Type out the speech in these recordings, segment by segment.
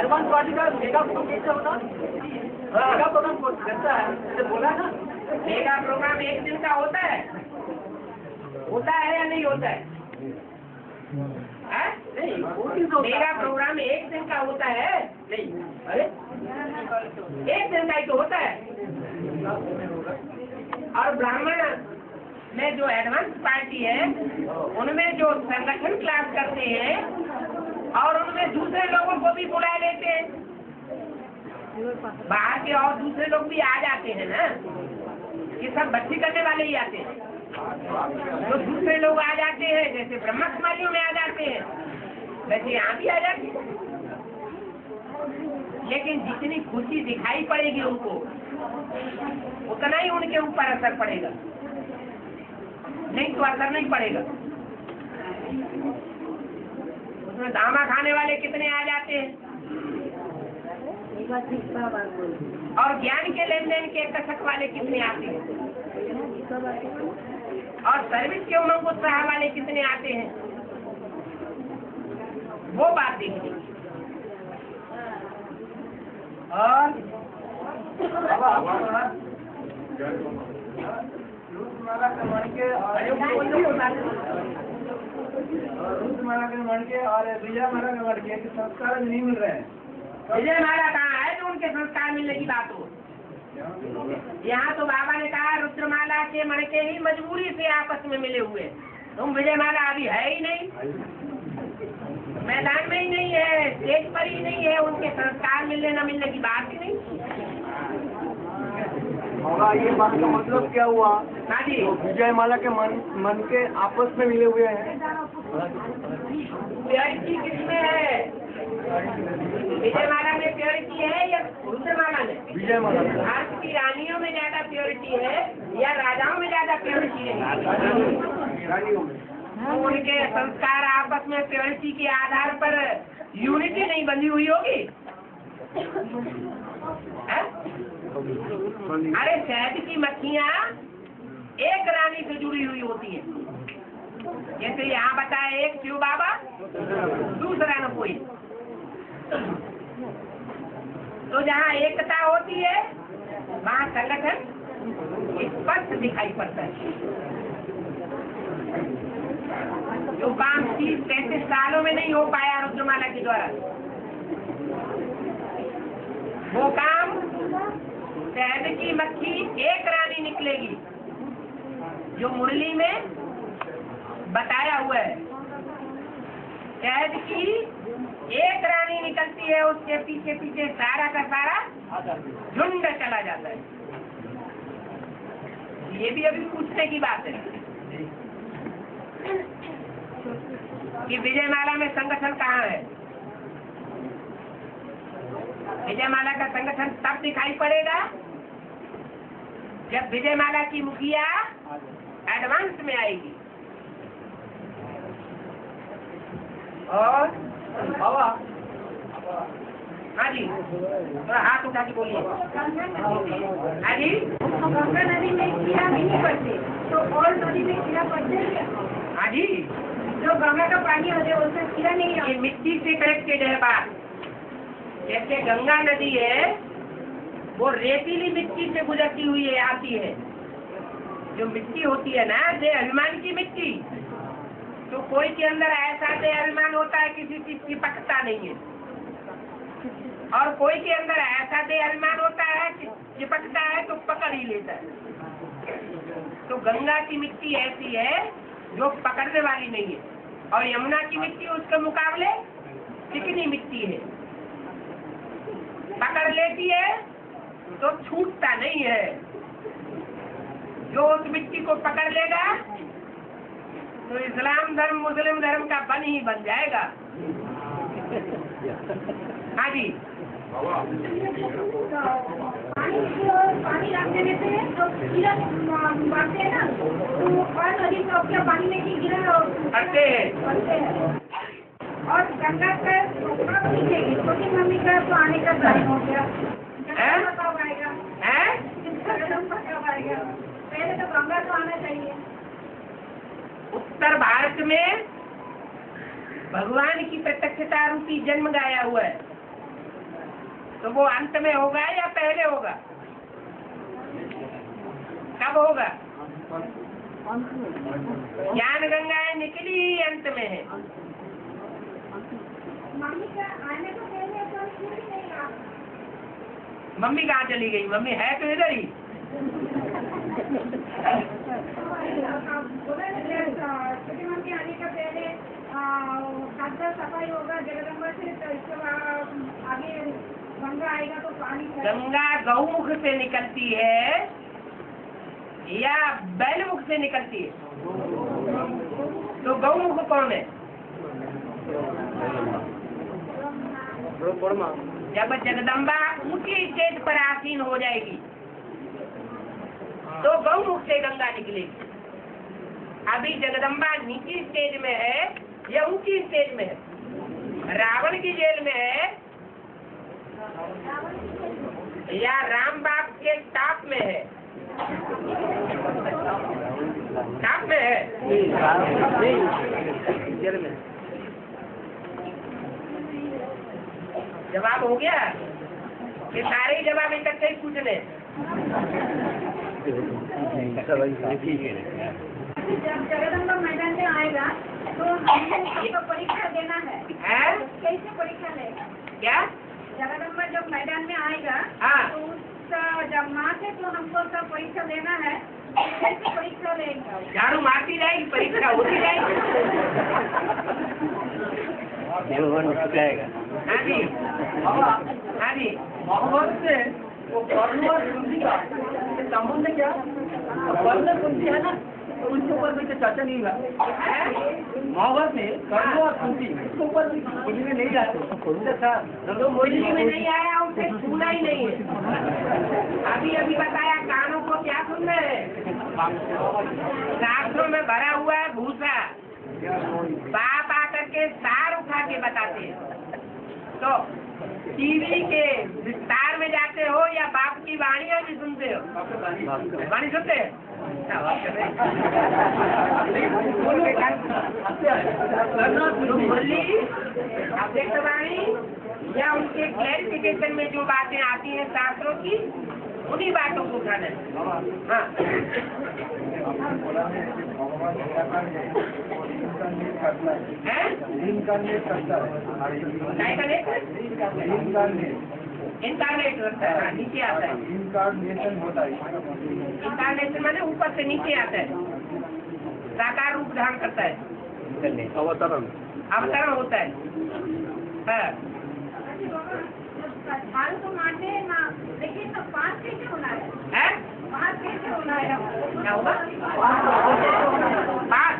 Advance party का mega programme कैसे होता? मेगा प्रोग्राम करता है, जैसे बोला ना, मेगा प्रोग्राम एक दिन का होता है या नहीं होता है? मेगा प्रोग्राम एक दिन का होता है? नहीं, अरे एक दिन का ही तो होता है। और ब्राह्मण में जो एडवांस पार्टी है उनमें जो संगठन क्लास करते हैं और उनमें दूसरे लोगों को भी बुला लेते हैं, बाहर के और दूसरे लोग भी आ जाते हैं ना, ये सब भक्ति करने वाले ही आते हैं। तो दूसरे लोग आ जाते हैं, जैसे ब्रह्मकुमारियों में आ जाते हैं वैसे यहाँ भी आ जाते हैं। लेकिन जितनी खुशी दिखाई पड़ेगी उनको उतना ही उनके ऊपर असर पड़ेगा, नहीं तो असर नहीं पड़ेगा। उसमें दामा खाने वाले कितने आ जाते हैं और ज्ञान के लेन देन के कसक वाले कितने आते हैं और सर्विस के उमंग उत्साह वाले कितने आते हैं, वो बात देखिए। और रूपमाला के मन के और विजय माला के मन के संस्कार नहीं मिल रहे हैं। विजय माला कहाँ है जो उनके संस्कार मिलने की बात हो? यहाँ तो बाबा ने कहा रुद्रमाला के मणके ही मजबूरी से आपस में मिले हुए, तुम विजय माला अभी है ही नहीं, मैदान में ही नहीं है, स्टेज पर ही नहीं है, उनके संस्कार मिलने न मिलने की बात ही नहीं। ये बात का मतलब क्या हुआ? हाँ जी, विजय माला के मन के आपस में मिले हुए हैं। प्योरिटी किसमें है? विजय माला में प्योरिटी है या रुद्रमाला में? विजय माला में। भारत की रानियों में ज्यादा प्योरिटी है या राजाओं में ज्यादा प्योरिटी है? रानियों में। तो उनके संस्कार आपस में प्योरिटी के आधार पर यूनिटी नहीं बंधी हुई होगी? अरे शहद की मक्खियाँ एक रानी से जुड़ी हुई होती है, जैसे यहाँ बताए एक शिव बाबा दूसरा न कोई। तो जहाँ एकता होती है वहाँ संगठन स्पष्ट दिखाई पड़ता है। जो काम 30-35 सालों में नहीं हो पाया रुद्रमाला के द्वारा, वो काम शहद की मक्खी एक रानी निकलेगी जो मुरली में बताया हुआ है। शहद की एक रानी निकलती है, उसके पीछे पीछे सारा का सारा झुंड चला जाता है। ये भी अभी पूछने की बात है कि विजय माला में संगठन कहाँ है? विजय माला का संगठन तब दिखाई पड़ेगा जब विजय माला की मुखिया एडवांस में आएगी। और हाँ जी, थोड़ा हाथ उठा के बोलिए। हाँ जी, गंगा नदी में कीड़ा नहीं पड़ते तो और नदी में कीड़ा पड़ते हैं क्या? हाँ जी, जो गंगा का पानी होता है उसमें कीड़ा नहीं ये मिट्टी से कनेक्टेड है बात। जैसे गंगा नदी है वो रेतीली मिट्टी से गुजरती हुई है, आती है। जो मिट्टी होती है ना, दे अभिमान की मिट्टी, तो कोई के अंदर ऐसा दे अभिमान होता है किसी चीज की पकता नहीं है, और कोई के अंदर ऐसा दे अभिमान होता है कि चिपकता है तो पकड़ ही लेता है। तो गंगा की मिट्टी ऐसी है जो पकड़ने वाली नहीं है, और यमुना की मिट्टी उसके मुकाबले चिकनी मिट्टी है, पकड़ लेती है तो छूटता नहीं है। जो उस मिट्टी को पकड़ लेगा तो इस्लाम धर्म मुस्लिम धर्म का बन ही बन जाएगा। हाँ जी, पानी रखते रहते हैं तो कीड़ा मारते हैं ना, तो और नदी तो क्या पानी में की कीड़ा करते हैं। और गंगा का छोटी मम्मी का तो आने का टाइम हो गया, कब आएगा? पहले तो गंगा तो आना चाहिए। उत्तर भारत में भगवान की प्रत्यक्षता रूपी जन्म गाया हुआ है। तो वो अंत में होगा या पहले होगा? कब होगा? ज्ञान गंगाएं निकली ही अंत में है। मम्मी का आने को पहले तो क्यों नहीं आ? मम्मी कहाँ चली गई? मम्मी है तो इधर ही। छोटी मम्मी आने का पहले खाद्य सफाई होगा जगदम्बा से, तो इसके बाद आगे गंगा आएगा तो पानी गंगा गौमुख से निकलती है या बैलमुख से निकलती है? तो गौमुख कौन है? जब जगदम्बा ऊंची स्टेज पर आसीन हो जाएगी तो गौमुख से गंगा निकलेगी। अभी जगदम्बा नीची स्टेज में है या ऊंची स्टेज में है? रावण की जेल में है या राम बाप के टाप में है? टाप में है। जवाब हो गया? ये सारे ही जवाब इकट्ठे ही पूछने। जब जगदम्बा मैदान में आएगा तो हमको परीक्षा देना है। कैसे परीक्षा लेगा? क्या? जगदम्बा जब मैदान में आएगा हाँ। तो जब माँ से तो हमको सब परीक्षा देना है, कैसे परीक्षा लेगा? झाड़ू मारती जाएगी, परीक्षा होती जाएगी। हाँ जी, हाँ जी। मोहम्मद से वो कर्ण और कुंती का संबंध क्या? कर्ण कुंती है ना, तो उनके ऊपर भी चर्चा नहीं हुआ। मोहम्मद ने कर्ण और कुंती उसके ऊपर भी कुंती में नहीं जाते। तो मुरली में नहीं आया, उसे सुना ही नहीं है। अभी अभी बताया, कानों को क्या सुन रहे हैं? शास्त्रों में भरा हुआ है भूसा। बाप आकर के सार उठा के बताते हैं। तो टीवी के विस्तार में जाते हो या बाप की वाणियां भी सुनते हो? वाणी सुनते हैं? मुरली, अव्यक्त वाणी या उनके क्लैरिफिकेशन में जो बातें आती हैं शास्त्रों की, उन्हीं बातों को उठाना है। हाँ। इंकारनेट होता है, नीचे आता है। इंकारनेशन होता है। इंकारनेशन माने ऊपर से नीचे आता है, साकार रूप धारण करता है, अवतरण होता है। हाँ। झाड़ू तो मारते हैं ना, लेकिन तो पाँच कैसे होना है? पाँच कैसे होना है? क्या होगा? पाँच।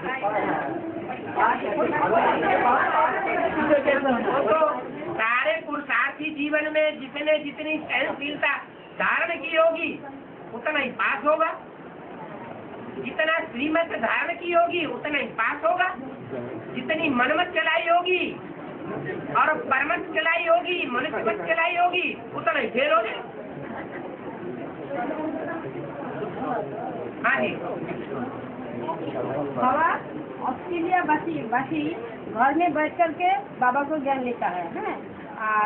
तो सारे पुरुषार्थी जीवन में जितने जितनी सहनशीलता धारण की होगी उतना ही पास होगा, जितना श्रीमत धारण की होगी उतना ही पास होगा, जितनी मनमत चलाई होगी और परमत चलाई होगी, मनुष्यमत चलाई होगी, उतना ही फेल हो जाए। हाँ जी। बाबा ऑस्ट्रेलिया वासी घर में बैठ करके बाबा को ज्ञान लेता है,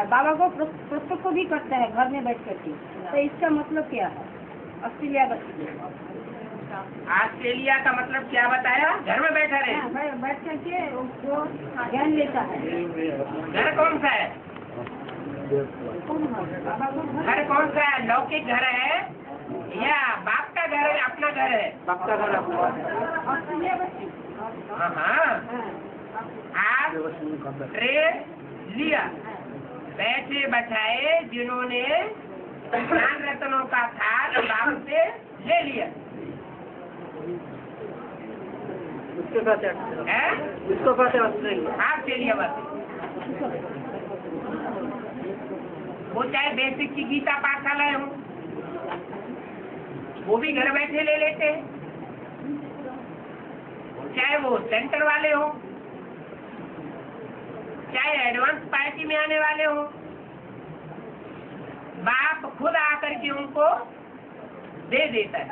बाबा को प्रस्तुत भी करता है घर में बैठ करके, तो इसका मतलब क्या है? ऑस्ट्रेलिया वासी, ऑस्ट्रेलिया का मतलब क्या बताया? घर में बैठा रहे, बैठ करके उसको ज्ञान लेता है। घर कौन सा है? बाबा को घर कौन सा है? लौकिक घर है या बाप का घर है, अपना घर है? बाप का घर ऑस्ट्रेलिया वासी। हाँ। आप ट्रेन लिया, बैठे बैठाए जिन्होंने ज्ञान रत्नों का थाल बाप से ले लिया, उसके साथ ऑस्ट्रेलिया वासी। वो चाहे बेसिक की गीता पाठशालाएं हो, वो भी घर बैठे ले लेते हैं, चाहे वो सेंटर वाले हो, चाहे एडवांस पार्टी में आने वाले हो, बाप खुद आकर के उनको दे देता है।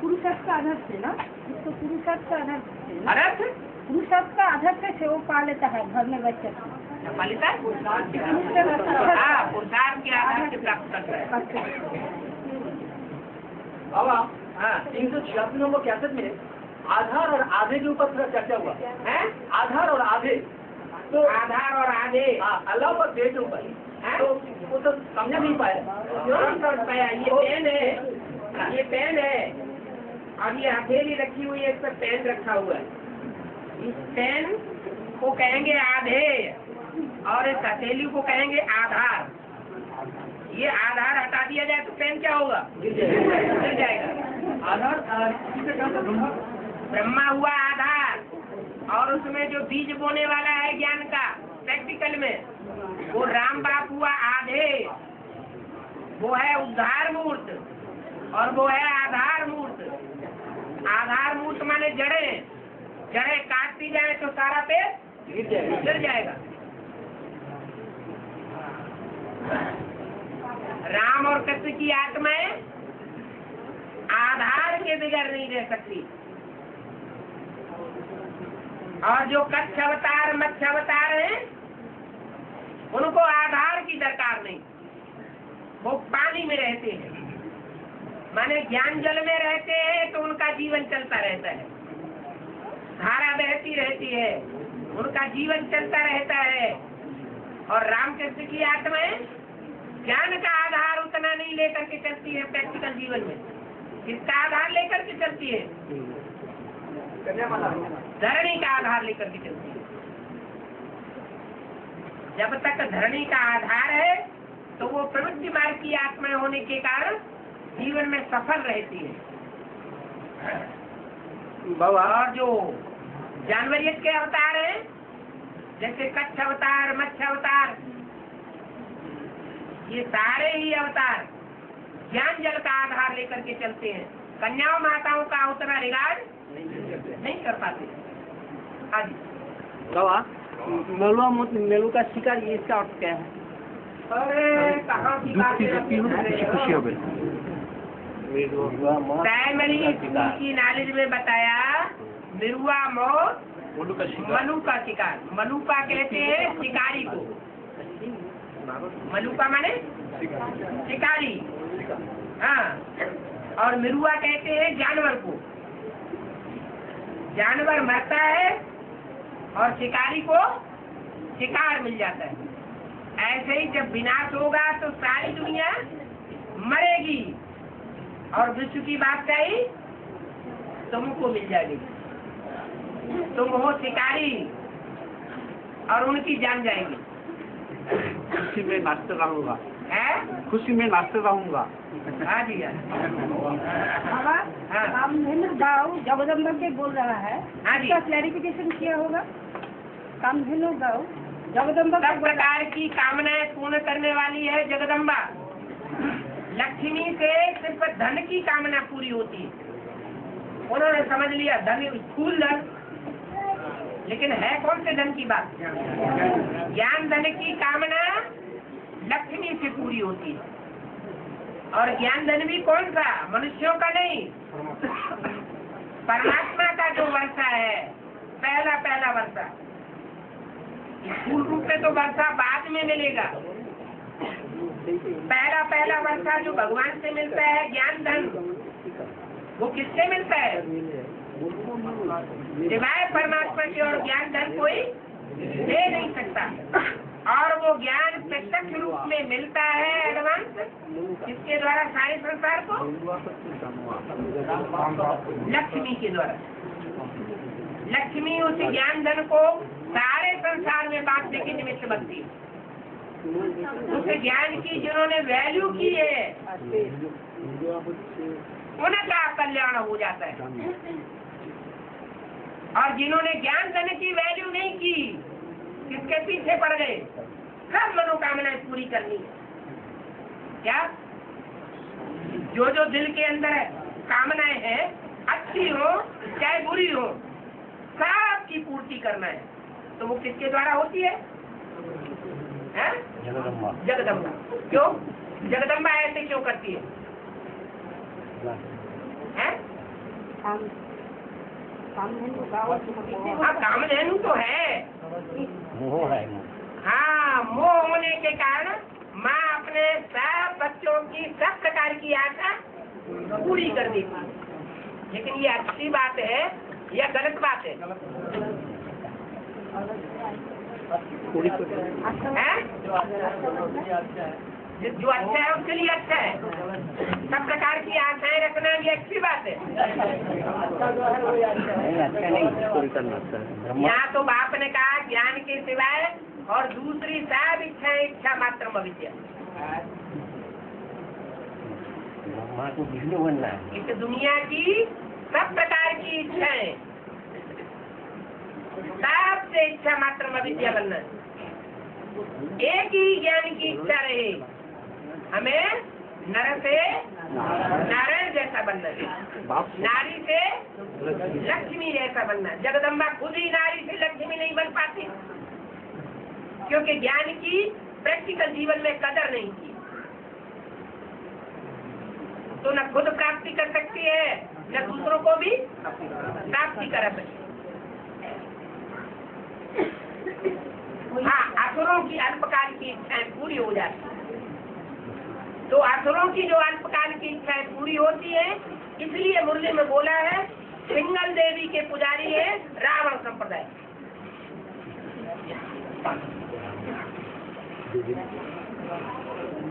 पुरुषार्थ का आधार से ना, इसको पुरुषार्थ का आधार से अर्थ पुरुषार्थ का आधार से वो पा लेता है घर में बैठ कर। फलिता पुरुषार्थ के आधार से प्राप्त करता है। बाबा हाँ 386 नंबर कैसेट में आधार और आधे के ऊपर थोड़ा चर्चा हुआ है आधार और आधे तो आधार और आधे अलाव और डेट ऊपर हैं? तो वो तो समझ नहीं पाया कौन समझ पाया? ये पेन है और ये हथेली रखी हुई है, इस पर पेन रखा हुआ है। इस पेन को कहेंगे आधे और इस हथेली को कहेंगे आधार। ये आधार हटा दिया जाए तो पेन क्या होगा? गिर जाएगा। आधार किसी का क्या ब्रह्मा ब्रह्मा हुआ आधार और उसमें जो बीज बोने वाला है ज्ञान का प्रैक्टिकल में वो राम बाप हुआ आधे, वो है उद्धार मूर्त और वो है आधार मूर्त। आधार मूर्त माने जड़े काटती जाए तो सारा पेड़ गिर जाएगा। राम और कृष्ण की आत्माएं आधार के बगैर नहीं रह सकती और जो कच्छ अवतार मत्स्य अवतार हैं उनको आधार की दरकार नहीं, वो पानी में रहते हैं, माने ज्ञान जल में रहते हैं तो उनका जीवन चलता रहता है, धारा बहती रहती है, उनका जीवन चलता रहता है। और रामकृष्ण की आत्माएं ज्ञान का आधार उतना नहीं लेकर के चलती है प्रैक्टिकल जीवन में। किसका आधार लेकर के चलती है? धरणी का आधार लेकर के चलती है। जब तक धरणी का आधार है तो वो प्रवृत्ति मार्ग की आत्मा होने के कारण जीवन में सफल रहती है। बाबा और जो जानवरियत के अवतार हैं जैसे कच्छ अवतार मत्स्य अवतार, ये सारे ही अवतार ज्ञान जल का आधार लेकर के चलते हैं। कन्याओं माताओं का उतना रिगार्ड नहीं कर पाते। हाँ जी बाबा मेलू का शिकार ये इसका अर्थ क्या है? अरे कहाँ खुशी हो गई। प्राइमरी स्कूल की नॉलेज में बताया मिरुआ मौत मलुका शिकार। मलुका कहते हैं शिकारी को, मलुका माने शिकारी, हाँ, और मिरुआ कहते हैं जानवर को। जानवर मरता है और शिकारी को शिकार मिल जाता है। ऐसे ही जब विनाश होगा तो सारी दुनिया मरेगी और विश्व की बादशाही तुमको मिल जाएगी। तुम हो शिकारी और उनकी जान जाएगी। खुशी में नाचते रहूंगा, खुशी में नाचते रहूंगा। हाँ जी बाबा हाँ। कामधेनु गाँव जगदम्बा के बोल रहा है, हाँ जी। इसका क्लैरिफिकेशन किया होगा। कामधेनु गाँव जगदम्बा सब प्रकार की कामनाएं पूर्ण करने वाली है जगदम्बा। लक्ष्मी से सिर्फ धन की कामना पूरी होती है। उन्होंने समझ लिया धन स्थूल धन, लेकिन है कौन से धन की बात? ज्ञान धन की कामना लक्ष्मी से पूरी होती है। और ज्ञान धन भी कौन सा? मनुष्यों का नहीं, परमात्मा का जो वर्षा है, पहला वर्षा। स्थूल रूप में तो वर्षा बाद में मिलेगा। पहला वर्षा जो भगवान से मिलता है ज्ञान धन, वो किससे मिलता है? सिवाय परमात्मा के और ज्ञान धन कोई दे नहीं सकता। और वो ज्ञान प्रत्यक्ष रूप में मिलता है एडवांस, किसके द्वारा? सारे संसार को लक्ष्मी के द्वारा। लक्ष्मी उस ज्ञान धन को सारे संसार में बांटने की निमित्त बनती है। उस ज्ञान की जिन्होंने वैल्यू की है उनका कल्याण हो जाता है, और जिन्होंने ज्ञान धन की वैल्यू नहीं की, किसके पीछे पड़ गए? सब मनोकामनाएं पूरी करनी है। क्या? जो दिल के अंदर कामनाएं हैं, अच्छी हो चाहे बुरी हो, सब की पूर्ति करना है। तो वो किसके द्वारा होती है? जगदम्बा। क्यों? जगदम्बा ऐसे क्यों करती है? कामधेनु गाँव हाँ, कामधेनु तो है, हाँ, मोह होने के कारण माँ अपने सब बच्चों की सब प्रकार की आशा पूरी कर देती है। लेकिन ये अच्छी बात है या गलत बात है? हैं? जो अच्छा है उसके लिए अच्छा है। सब प्रकार की आशाएं रखना ये अच्छी बात है। यहाँ तो बाप ने कहा ज्ञान के सिवाय और दूसरी सब इच्छाएं इच्छा मात्र अविद्या। इस दुनिया की सब प्रकार की इच्छाएं, सबसे इच्छा मात्र अविद्या बनना। एक ही ज्ञान की इच्छा रहे, हमें नर से नारायण जैसा बनना है, नारी से लक्ष्मी जैसा बनना है। जगदम्बा खुद ही नारी से लक्ष्मी नहीं बन पाती, क्योंकि ज्ञान की प्रैक्टिकल जीवन में कदर नहीं की। तो न खुद प्राप्ति कर सकती है, न दूसरों को भी प्राप्ति करा सकती। हाँ, असुरों की अल्पकाल की इच्छाएं पूरी हो जाती है। तो असुरों की जो अल्पकाल की इच्छाएं पूरी होती है, इसलिए मुरली में बोला है पिंगल देवी के पुजारी है रावण संप्रदाय।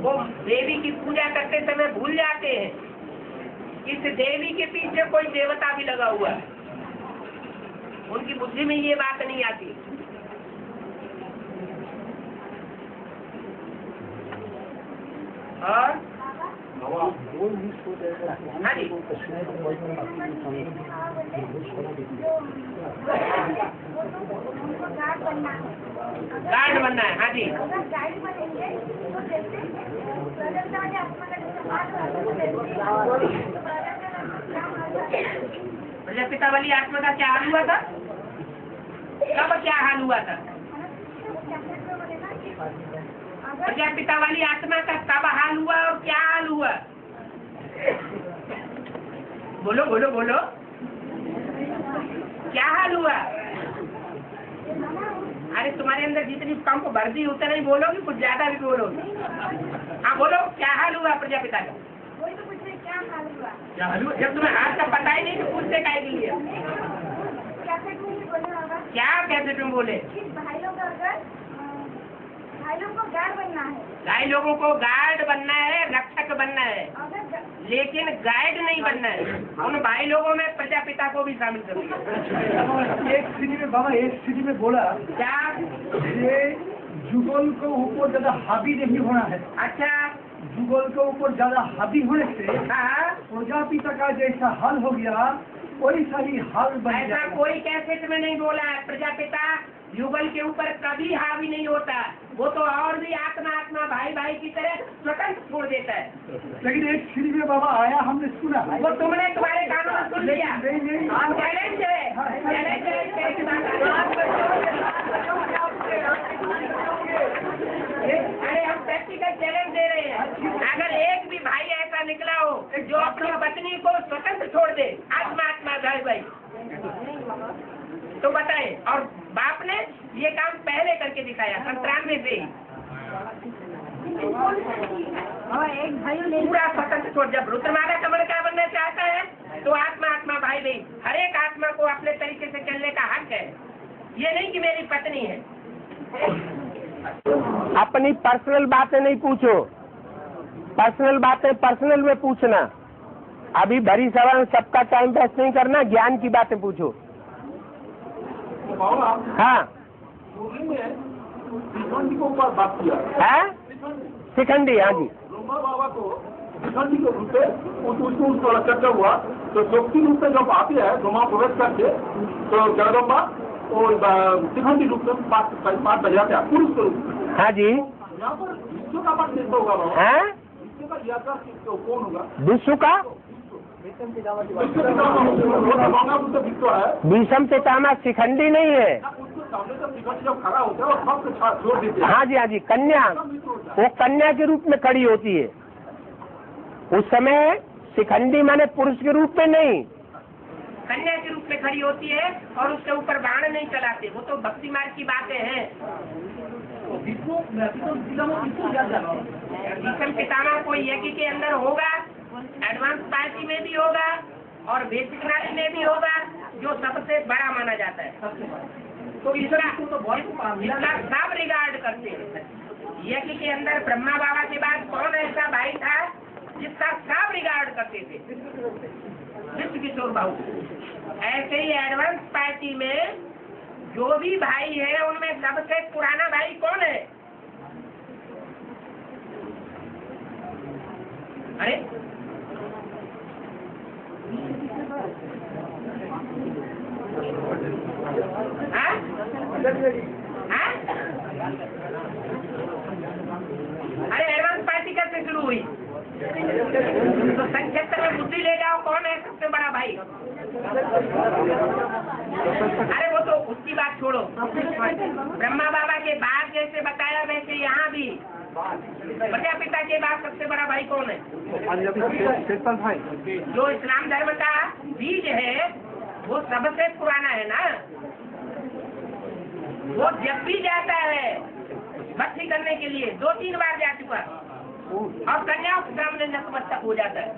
वो देवी की पूजा करते समय भूल जाते हैं इस देवी के पीछे कोई देवता भी लगा हुआ है। उनकी बुद्धि में ये बात नहीं आती। और हाँ जी, गार्ड बनना है। हाँ जी, प्रजापिता वाली आत्मा का क्या हाल हुआ था? कब क्या हाल हुआ था? प्रजापिता वाली आत्मा का कब हाल हुआ और क्या हाल हुआ? बोलो बोलो बोलो, क्या हाल हुआ? अरे तुम्हारे अंदर जितनी पंप भर्ती उतना ही बोलोगी, कुछ ज्यादा भी बोलोगी। हाँ बोलो, क्या हाल हुआ प्रजापिता का? वही तो पूछ रहे क्या हाल हुआ? क्या हाल हुआ? जब तुम्हें हाथ का पता ही नहीं तो पूछते काहे के लिए? क्या कैसे तुम बोले? भाई लोगों को गार्ड बनना है। भाई लोगों को गार्ड बनना है, रक्षक बनना है, लेकिन गाइड नहीं बनना है। उन भाई लोगों में प्रजापिता को भी शामिल करोगे। एक सीढ़ी में बाबा, एक सीढ़ी में बोला क्या ये जुगल को ऊपर ज्यादा हावी नहीं होना है। अच्छा, जुगल के ऊपर ज्यादा हावी होने से हाँ, प्रजापिता का जैसा हाल हो गया वैसा ही हाल बन ऐसा गया। कोई कैसेट में नहीं बोला है। प्रजापिता युगल के ऊपर कभी हावी नहीं होता। वो तो और भी आत्मा आत्मा भाई भाई की तरह स्वतंत्र छोड़ देता है। लेकिन एक सीढ़ी में बाबा आया, हमने सुना है। वो तुमने तुम्हारे कानों में सुन लिया। नहीं आप चैलेंज है, चैलेंज अरे हम प्रैक्टिकल चैलेंज दे रहे हैं। अगर एक भी भाई ऐसा निकला हो जो अपनी पत्नी को स्वतंत्र छोड़ दे, आत्मा आत्मा भाई भाई, तो बताए। और बाप ने ये काम पहले करके दिखाया 97 से ही। और एक भाई पूरा स्वतंत्र छोड़। जब रुद्रमाला कमल का बनना चाहता है तो आत्मा आत्मा भाई भाई, हर एक आत्मा को अपने तरीके से चलने का हक है। ये नहीं कि मेरी पत्नी है। अपनी पर्सनल बातें नहीं पूछो, पर्सनल बातें पर्सनल में पूछना। अभी भरी सभा में सबका टाइम वेस्ट नहीं करना, ज्ञान की बातें पूछो। हाँ, शिखंडी को ऊपर बात किया है शिखंडी। हाँ जी, ब्रह्मा बाबा को शिखंडी के रूप में उसको चर्चा हुआ। तो शक्ति रूप में जब आती है ब्रह्मा प्रवेश करके, तो जगदम्बा और शिखंडी रूप में पाठ बजाते हैं पुरुष के रूप में। हाँ जी, यहाँ पर विश्व का पाठ कैसे होगा बाबा? है विश्व का यात्रा कौन होगा? विश्व का विश्व है। विषम पितामह शिखंडी नहीं है। उसके सामने जब शिखंडी जब खड़ा होता है और सबके छोड़ देते हैं। हाँ जी, हाँ जी, कन्या, वो कन्या के रूप में खड़ी होती है। उस समय शिखंडी माने पुरुष के रूप में नहीं, कन्या के रूप में खड़ी होती है और उसके ऊपर बाण नहीं चलाते। वो तो भक्ति मार्ग की बातें हैं। विष्णु भीष्म पितामह कोई यज्ञ के अंदर होगा, एडवांस पार्टी में भी होगा और बेसिक नॉलेज में भी होगा, जो सबसे बड़ा माना जाता है। तो इसका इसका सब रिगार्ड करते हैं। यज्ञ के अंदर ब्रह्मा बाबा के बाद कौन ऐसा भाई था जिसका सब रिगार्ड करते थे? विश्व किशोर बाबू। ऐसे ही एडवांस पार्टी में जो भी भाई है उनमें सबसे पुराना भाई कौन है? अरे हाँ? हाँ? अरे एडवांस पार्टी कैसे शुरू हुई? तो संक्षिप्त में बुद्धि ले जाओ, कौन है सबसे बड़ा भाई? अरे वो तो उसकी बात छोड़ो। ब्रह्मा बाबा के बाद जैसे बताया वैसे यहाँ भी प्रजापिता के बाद सबसे बड़ा भाई कौन है? जो इस्लाम धर्म का बीज है वो सबसे पुराना है ना। वो जब भी जाता है भक्ति करने के लिए 2-3 बार जा चुका और कन्याओं के सामने नतमस्तक हो जाता है।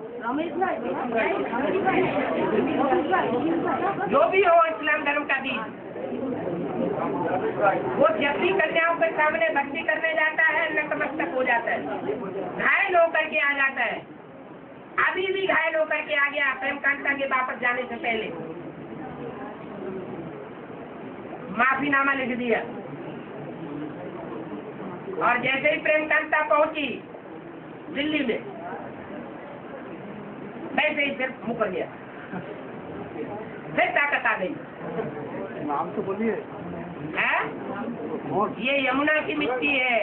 जो भी हो इस्लाम धर्म का बीज, वो जब भी कन्याओं के सामने भक्ति करने जाता है नतमस्तक हो जाता है, घायल होकर के आ जाता है। अभी भी घायल होकर के आ गया प्रेम कांता के वापस जाने से पहले, माफीनामा लिख दिया और जैसे ही प्रेम कांता पहुंची दिल्ली में वैसे ही फिर मुकर गया, फिर ताकत आ गई। नाम तो बोलिए। ये यमुना की मिट्टी है।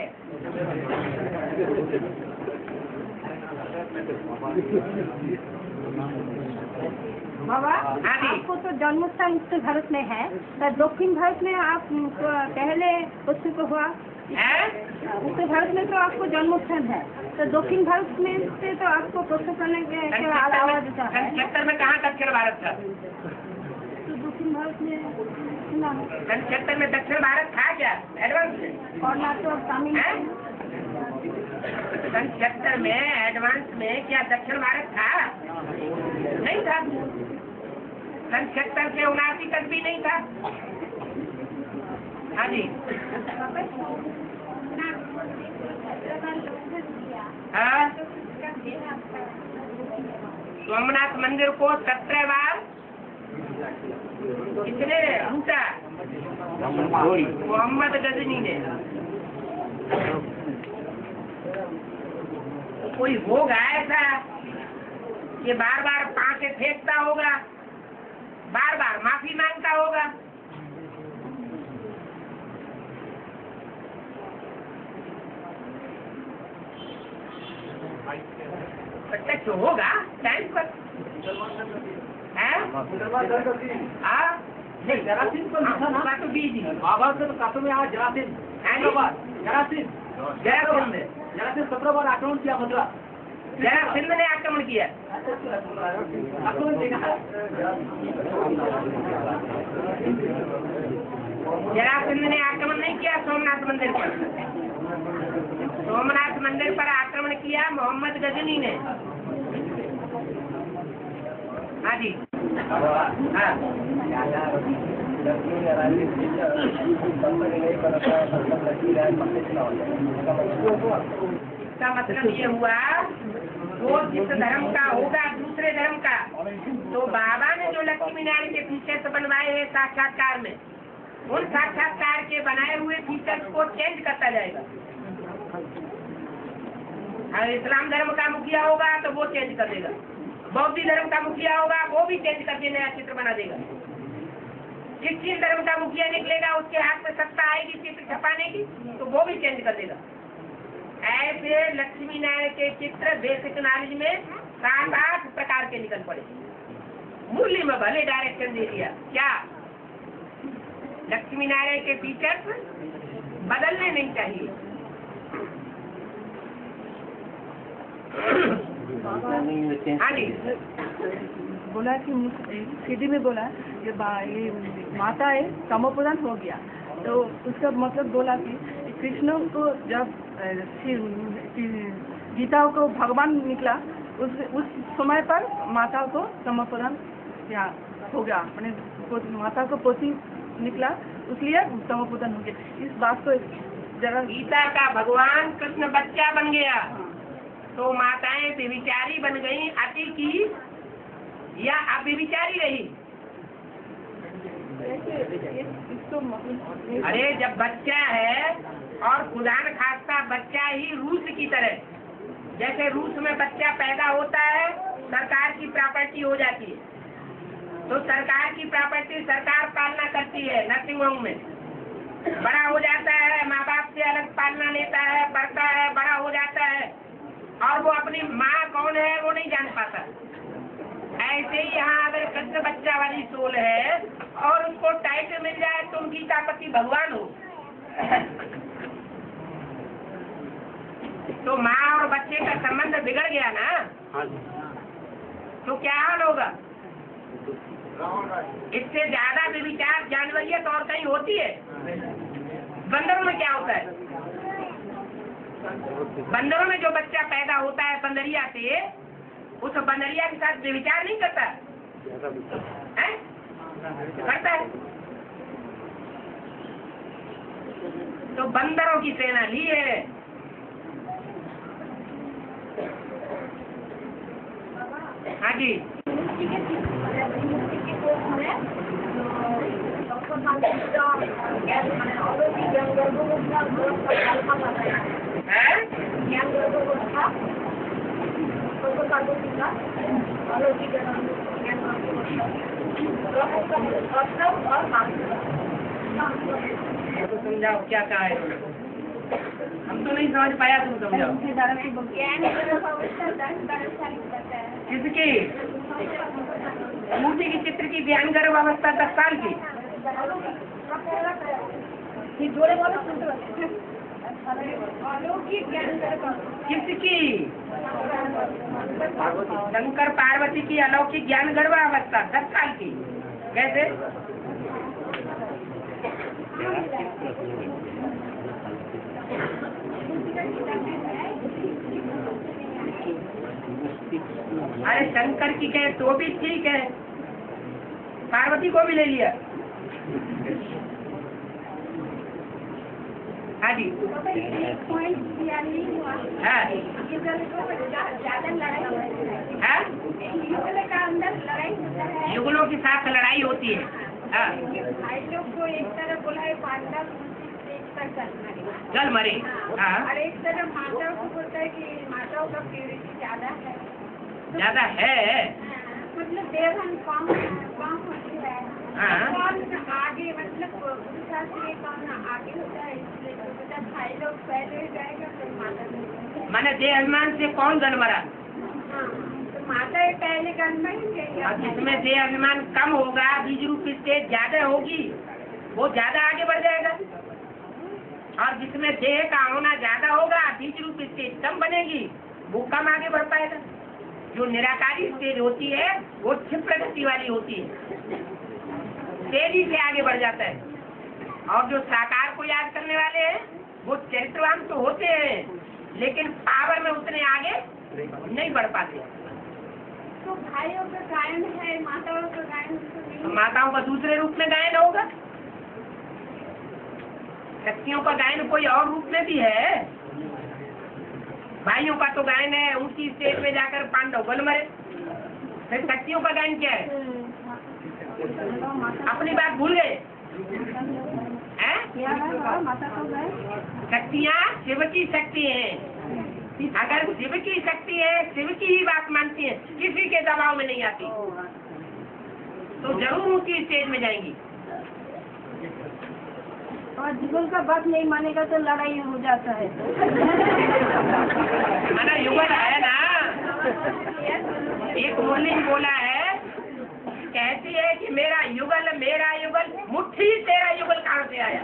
बाबा, आपको तो जन्मस्थान उत्तर भारत में है, तो दक्षिण भारत में आप पहले उत्सुक हुआ। उत्तर भारत में तो आपको जन्मस्थान है, तो दक्षिण भारत में से तो आपको प्रस्तुत करने के अलावा देता है। 77 में कहाँ दक्षिण भारत था? तो दक्षिण भारत में सुना है। 77 में दक्षिण भारत था क्या एडवांस में? और ना तो तमिल 77 में एडवांस में क्या दक्षिण भारत था? नहीं था। 77 से 79 तक भी नहीं था। हाँ जी। हाँ? सोमनाथ मंदिर को 17 बार किसने लूटा? मोहम्मद गजनी ने। कोई होगा ऐसा कि बार बार पांचे फेंकता होगा, बार बार माफी मांगता होगा? प्रत्यक्ष होगा टाइम पर है? नहीं, जरासीन तो लिखा ना, तो बीज बाबा से काटो में आज जरासीन जरासीन 17 बार आक्रमण किया मथुरा। जरासिंध ने आक्रमण किया। आक्रमण देखा। जरासिंध ने आक्रमण नहीं किया सोमनाथ मंदिर पर। सोमनाथ मंदिर पर आक्रमण किया मोहम्मद गजनी ने। हाँ जी। हाँ। इसका मतलब ये हुआ वो जिस धर्म का होगा दूसरे धर्म का, तो बाबा ने जो लक्ष्मी नारायण के फीचर्स बनवाए हैं साक्षात्कार में, उन साक्षात्कार के बनाए हुए फीचर्स को चेंज करता जाएगा। अगर इस्लाम धर्म का मुखिया होगा तो वो चेंज कर देगा, बौद्ध धर्म का मुखिया होगा वो भी चेंज करके नया चित्र बना देगा। क्रिश्चियन धर्म का मुखिया निकलेगा, उसके हाथ में सत्ता आएगी चित्र छपाने की, तो वो भी चेंज कर देगा। ऐसे लक्ष्मी नारायण के चित्र बेसिक नॉलेज में 7-8 प्रकार के निकल पड़े। मुरली में भले डायरेक्शन दे दिया, क्या लक्ष्मी नारायण के फीचर्स बदलने नहीं चाहिए। हाँ जी। बोला कि सीधी में बोला ये माता है तमोप्रधान हो गया, तो उसका मतलब बोला कि कृष्ण को जब गीता को भगवान निकला उस समय पर माता को समर्पण हो गया, अपने माता को पोती निकला, इसलिए समर्पण हो गया। इस बात को जरा गीता का भगवान कृष्ण बच्चा बन गया तो माताएं व्यभिचारी बन गई, अति की या अव्यभिचारी रही? अरे जब बच्चा है और खुदा न खास्ता बच्चा ही रूस की तरह, जैसे रूस में बच्चा पैदा होता है सरकार की प्रॉपर्टी हो जाती है, तो सरकार की प्रॉपर्टी सरकार पालना करती है, नर्सिंग होम में बड़ा हो जाता है, माँ बाप से अलग पालना लेता है, बढ़ता है, बड़ा हो जाता है और वो अपनी माँ कौन है वो नहीं जान पाता। ऐसे ही यहाँ अगर कृष्ण बच्चा वाली सोल है और उसको टाइटल मिल जाए तो उनकी पति भगवान हो, तो माँ और बच्चे का संबंध बिगड़ गया ना, तो क्या हाल होगा? इससे ज्यादा व्यभिचार जानवरियत और कहीं होती है? बंदरों में क्या होता है? बंदरों में जो बच्चा पैदा होता है बंदरिया से, उस बंदरिया के साथ व्यभिचार नहीं करता है? करता है। तो बंदरों की सेना ली है। हाँ जी, तो समझाओ क्या कहा है? हम तो नहीं समझ पाया, तुम समझाओ। किसकी मूर्ति की चित्र की ज्ञान गर्भ अवस्था 10 साल की? किसकी? शंकर पार्वती की अलौकिक ज्ञान गर्भ अवस्था 10 साल की। कैसे? अरे शंकर की कहे तो भी ठीक है, पार्वती को भी ले लिया। हाँ जी, युगलों के साथ लड़ाई होती है। को एक तरफ बोला है पांडव जल मरे। हाँ, और एक तरफ माताओं को बोलता है कि माताओं का प्यूरिटी ज्यादा है, ज्यादा है, मतलब देवहन कम होती है। हाँ। कौन आगे, मतलब शास्त्रीय कौन आगे होता है, इसलिए तो बता भाई लोग पहले जाएगा फिर माता। माने देह अभिमान से कौन जल मरा? हाँ, तो माता पहले गन में ही गई। और जिसमें देह अभिमान कम होगा, बीज रूप स्टेज ज्यादा होगी, वो ज्यादा आगे बढ़ जाएगा। और जिसमें देह का होना ज्यादा होगा, बीज रूप स्टेज कम बनेगी, वो कम आगे बढ़ पाएगा। जो निराकारी स्टेज होती है वो क्षिप्र गति वाली होती है, तेजी से आगे बढ़ जाता है। और जो साकार को याद करने वाले हैं वो चरित्रवान तो होते हैं, लेकिन पावर में उतने आगे नहीं बढ़ पाते। तो भाइयों का गायन है, माताओं का गायन तो माताओं का दूसरे रूप में गायन होगा, शक्तियों का गायन कोई और रूप में भी है। भाइयों का तो गायन है ऊंची स्टेज में जाकर पांडव बल मरे, फिर शक्तियों का गायन क्या है? अपनी बात भूल गए हैं? शक्तियाँ शिव की शक्ति है। अगर शिव की शक्ति है, शिव की ही बात मानती है, किसी के दबाव में नहीं आती, तो जरूर ऊंची स्टेज में जाएंगी। और जीवन का बात नहीं मानेगा तो लड़ाई हो जाता है। माना युगल है ना, एक मुरली बोला है, कहती है कि मेरा युगल मुट्ठी तेरा युगल कहाँ से आया?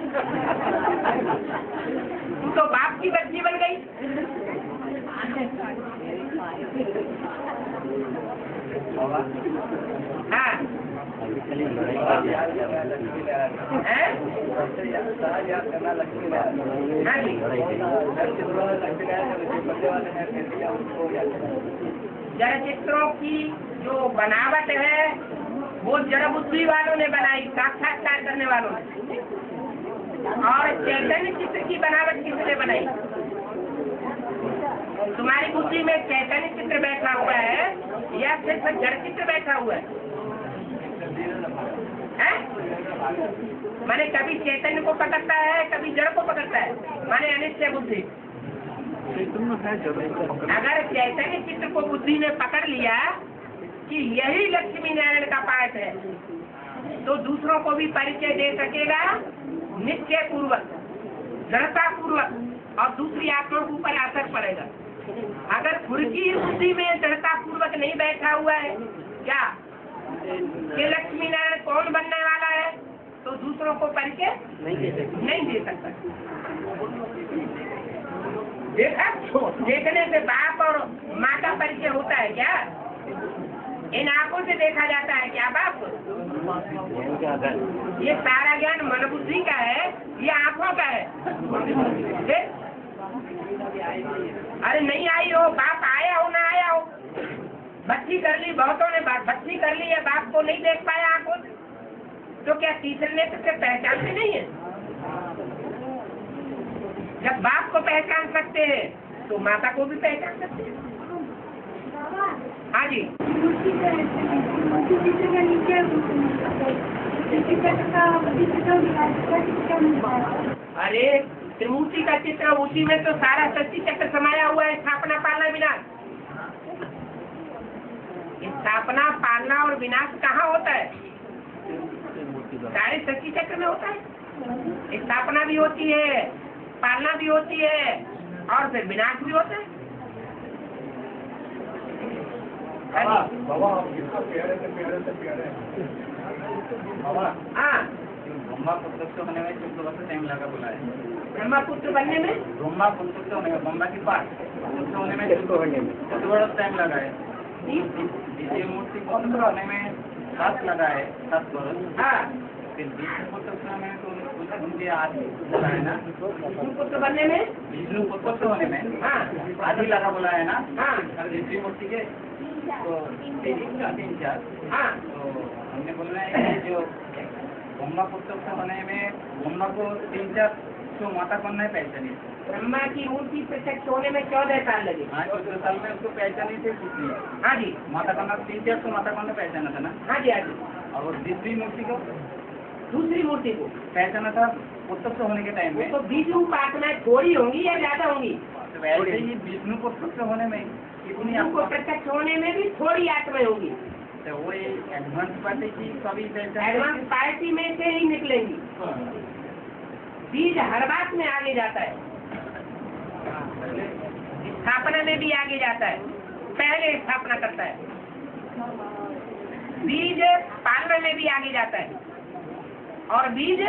तू तो बाप की बच्ची बन गई। हाँ, हैं? हाँ जी। जड़ चित्रों की जो बनावट है वो जड़ बुद्धि वालों ने बनाई, साक्षात्कार करने वालों ने। और चैतन्य चित्र की बनावट किसने बनाई? तुम्हारी बुद्धि में चैतन्य चित्र बैठा हुआ है या सिर्फ जड़ चित्र बैठा हुआ है? माने कभी चैतन्य को पकड़ता है, कभी जड़ को पकड़ता है, माने अनिश्चय बुद्धि। अगर चैतन्य चित्र को बुद्धि ने पकड़ लिया कि यही लक्ष्मी नारायण का पाठ है, तो दूसरों को भी परिचय दे सकेगा निश्चय पूर्वक, दृढ़ता पूर्वक, और दूसरी आत्माओं के ऊपर असर पड़ेगा। अगर खुद की बुद्धि में दृढ़ता पूर्वक नहीं बैठा हुआ है क्या कि लक्ष्मी नारायण कौन बनने वाला है, तो दूसरों को परिचय नहीं दे सकता। देखा, देखने से बाप और माँ का परिचय होता है क्या? इन आंखों से देखा जाता है क्या बाप? ये सारा ज्ञान मन बुद्धि का है, ये आंखों का है। अरे नहीं आई हो, बाप आया हो ना आया हो, भक्ति कर ली, बहुतों ने भक्ति कर ली है, बाप को नहीं देख पाया आंखों से, तो क्या तीसरे नेत्र से पहचानते नहीं है? जब बाप को पहचान सकते हैं तो माता को भी पहचान सकते हैं। हाँ जी। अरे त्रिमूर्ति का चित्र, उसी में तो सारा सृष्टि चक्र समाया हुआ है, स्थापना पालना विनाश। स्थापना पालना और विनाश कहाँ होता है? सारे सृष्टि चक्र में होता है। स्थापना भी होती है, पालना भी होती है, और फिर विनाश भी होता है। हाँ, ब्रह्मापुत्र होने में 14 वर्ष टाइम लगा बोला है। ब्रह्मपुत्र बनने में, ब्रह्मापुत्र होने में, ब्रह्मा की पाठ होने में 14 वर्ष टाइम लगा है। द्वितीय मूर्ति पुत्र होने में 7 लगा है, 7 वर्ष। हाँ, फिर विष्णु पुत्र होने में तो उनके आदि बोला है ना। विष्णु पुत्र बनने में, विष्णु पुत्र होने में हाँ आदि लगा बोला है ना। हाँ द्वितीय मूर्ति के तो 3-4। हाँ, तो हमने बोलना है कि जो ब्रह्मा पुत्र होने में ब्रह्मा को 3-4 तो माता को नहीं पहचानी। ब्रह्मा की मूर्ति प्रत्यक्ष होने में 14 साल लगे। हाँ, 14 साल में उसको पहचानी थे कुछ नहीं। हाँ जी, माता का नाम 3-4 तो माता को नहीं पहचाना था ना। हाँ जी, हाँ जी। और दूसरी मूर्ति को पहचाना था पुत्र होने के टाइम में। तो 20 रूप आत्माएं थोड़ी होंगी या ज्यादा होंगी? तो वैसे ही विष्णु पुत्र होने में कितनी आपको प्रत्यक्ष होने में भी थोड़ी आत्माएं होंगी। तो वो एडवांस पार्टी की सभी एडवांस पार्टी में से ही निकलेंगी। बीज हर बात में आगे जाता है, स्थापना में भी आगे जाता है, पहले स्थापना करता है। बीज पालना में भी आगे जाता है, और बीज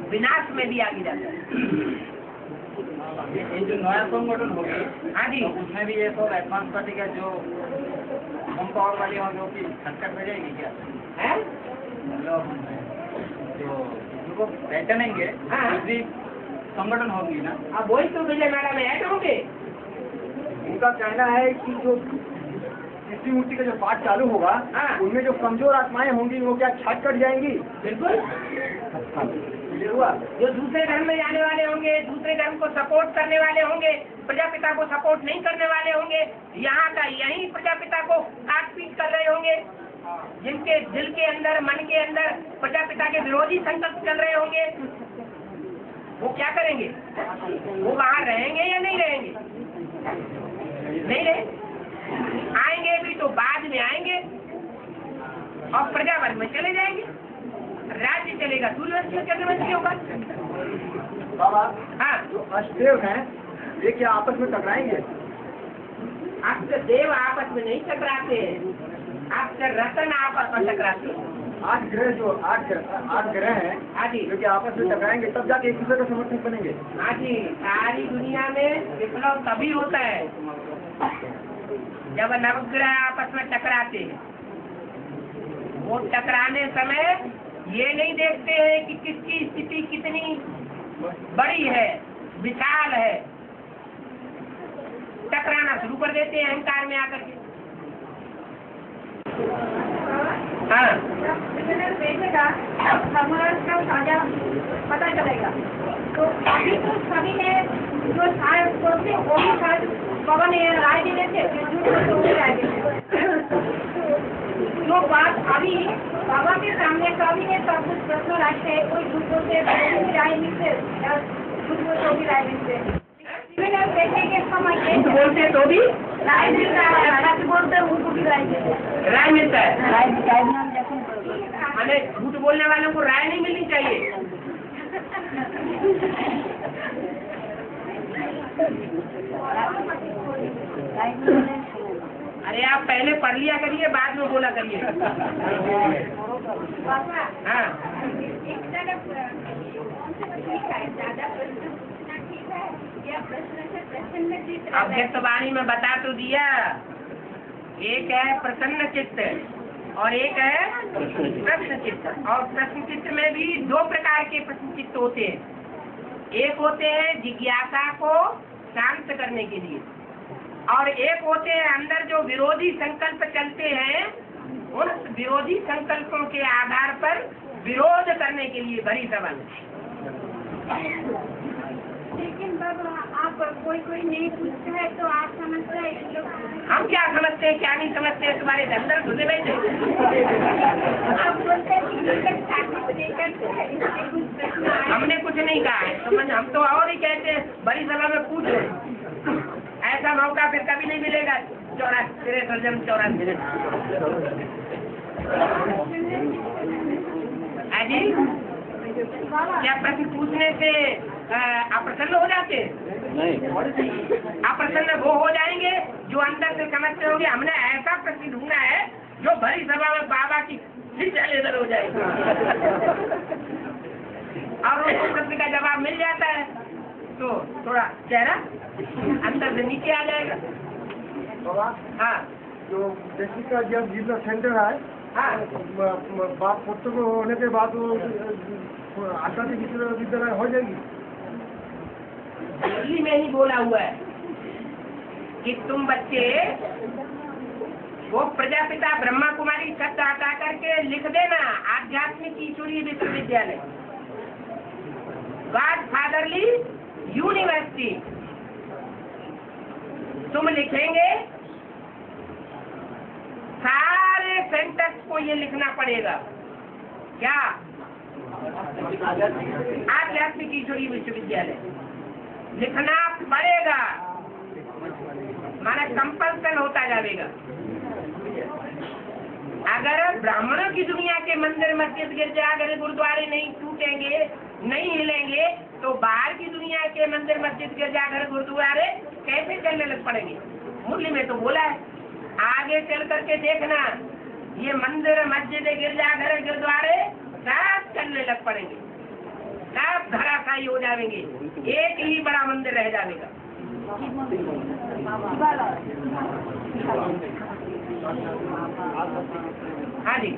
विनाश में भी आगे जाता है। ये जो नया संगठन होगी, हाँ जी, तो उसमें भी ये सब एडवांस पार्टी का जो कम पावर वाली होगी वो की हटकट हो जाएगी क्या है? मतलब जो उनको पहचानेंगे हाँ। दूसरी संगठन होगी ना। अब वही तो विजय मैडम ऐड होंगे। उनका कहना है कि जो तीसरी मूर्ति का जो पाठ चालू होगा, हाँ। उनमें जो कमजोर आत्माएं होंगी वो क्या छट कट जाएंगी? बिल्कुल, ये हुआ। जो दूसरे धर्म में जाने वाले होंगे, दूसरे धर्म को सपोर्ट करने वाले होंगे, प्रजापिता को सपोर्ट नहीं करने वाले होंगे, यहाँ का यही प्रजापिता को काट पीट कर रहे होंगे, जिनके दिल के अंदर, मन के अंदर प्रजापिता के विरोधी संकल्प चल रहे होंगे, वो क्या करेंगे? वो वहाँ रहेंगे या नहीं रहेंगे? नहीं रहे, आएंगे भी तो बाद में आएंगे और प्रजावर्ग में चले जाएंगे। राज्य चलेगा सूर्यवंशी चंद्रवंशियों का। बाबा, हाँ, जो अष्टदेव हैं ये क्या आपस में टकराएंगे? अष्टदेव आपस में नहीं टकराते हैं, अष्ट रतन आपस में टकराते हैं। 8 ग्रह जो 8 ग्रह हैं, हाँ जी, जो कि आपस में टकराएंगे तब जाके एक दूसरे का समर्थक बनेंगे। हाँ जी, सारी दुनिया में विप्लव तभी होता है जब नवग्रह आपस में टकराते हैं। वो टकराने समय ये नहीं देखते हैं कि किसकी स्थिति कितनी बड़ी है, विशाल है, टकराना शुरू कर देते हैं अहंकार में आकर के। हाँ, बेचेगा हमारा सब साझा पता चलेगा। तो अभी तो सभी ने जो शायद बोलते वो भी शायद बाबा ने राय देने थे, जो राय देते जो बात अभी बाबा के सामने सभी ने सब कुछ प्रश्न रखते हैं, कोई झूठ बोलते राय मिलते या झूठ बोलते भी राय मिलते देखेंगे समय बोलते तो भी राय मिलता है, सच बोलते उनको भी राय मिलता है। राय मिलता है, राय माने झूठ बोलने वालों को राय नहीं मिलनी चाहिए। अरे आप पहले पढ़ लिया करिए, बाद में बोला करिए। हाँ, अभ्यक्त वाणी में बता तो दिया, एक है प्रसन्न चित्त और एक है प्रश्न चित्त। और प्रश्न चित्त में भी दो प्रकार के प्रश्न चित्त होते हैं। एक होते हैं जिज्ञासा को शांत करने के लिए, और एक होते हैं अंदर जो विरोधी संकल्प चलते हैं, उन विरोधी संकल्पों के आधार पर विरोध करने के लिए भरी सभा में। लेकिन बाबा आप कोई नहीं पूछता है तो आप समझते हैं हम क्या समझते हैं क्या नहीं समझते हैं, तुम्हारे अंदर घुसे बैठे। आप बोलते हैं हमने कुछ नहीं कहा है, हम तो और ही कहते हैं बड़ी सभा में पूछो। ऐसा मौका फिर कभी नहीं मिलेगा। 64 मिनट जी, क्या प्रश्न पूछने से अप्रसन्न हो जाते? नहीं, अप्रसन्न वो हो जाएंगे जो अंदर से समझते होंगे हमने ऐसा प्रश्न ढूंढा है जो भरी सभा में बाबा की फिर लेकर हो जाएगी। और उस प्रश्न का जवाब मिल जाता है तो थोड़ा चेहरा अंदर से नीचे आ जाएगा। हाँ, जो बेसिक का जब जिला सेंटर है, हाँ, बात पुस्तक होने के बाद वो आचार्य विद्यालय हो जाएगी। दिल्ली में ही बोला हुआ है कि तुम बच्चे वो प्रजापिता ब्रह्मा कुमारी शब्द हटा करके लिख देना आध्यात्मिक ईश्वरीय विश्वविद्यालय, गॉड फादरली यूनिवर्सिटी। तुम लिखेंगे, सारे सेंटेंस को ये लिखना पड़ेगा। क्या? आध्यात्मिक ईश्वरीय विश्वविद्यालय लिखना पड़ेगा, माना कंपल्सन होता जाएगा। अगर ब्राह्मणों की दुनिया के मंदिर मस्जिद गिरजाघर गुरुद्वारे नहीं टूटेंगे, नहीं हिलेंगे, तो बाहर की दुनिया के मंदिर मस्जिद गिरजाघर गुरुद्वारे कैसे चलने लग पड़ेंगे? मुरली में तो बोला है, आगे चल करके देखना ये मंदिर मस्जिद गिरजाघर गुरुद्वारे सब चलने लग पड़ेंगे, सब धराशायी हो जाएंगे, एक ही बड़ा मंदिर रह जाएगा। हाँ जी,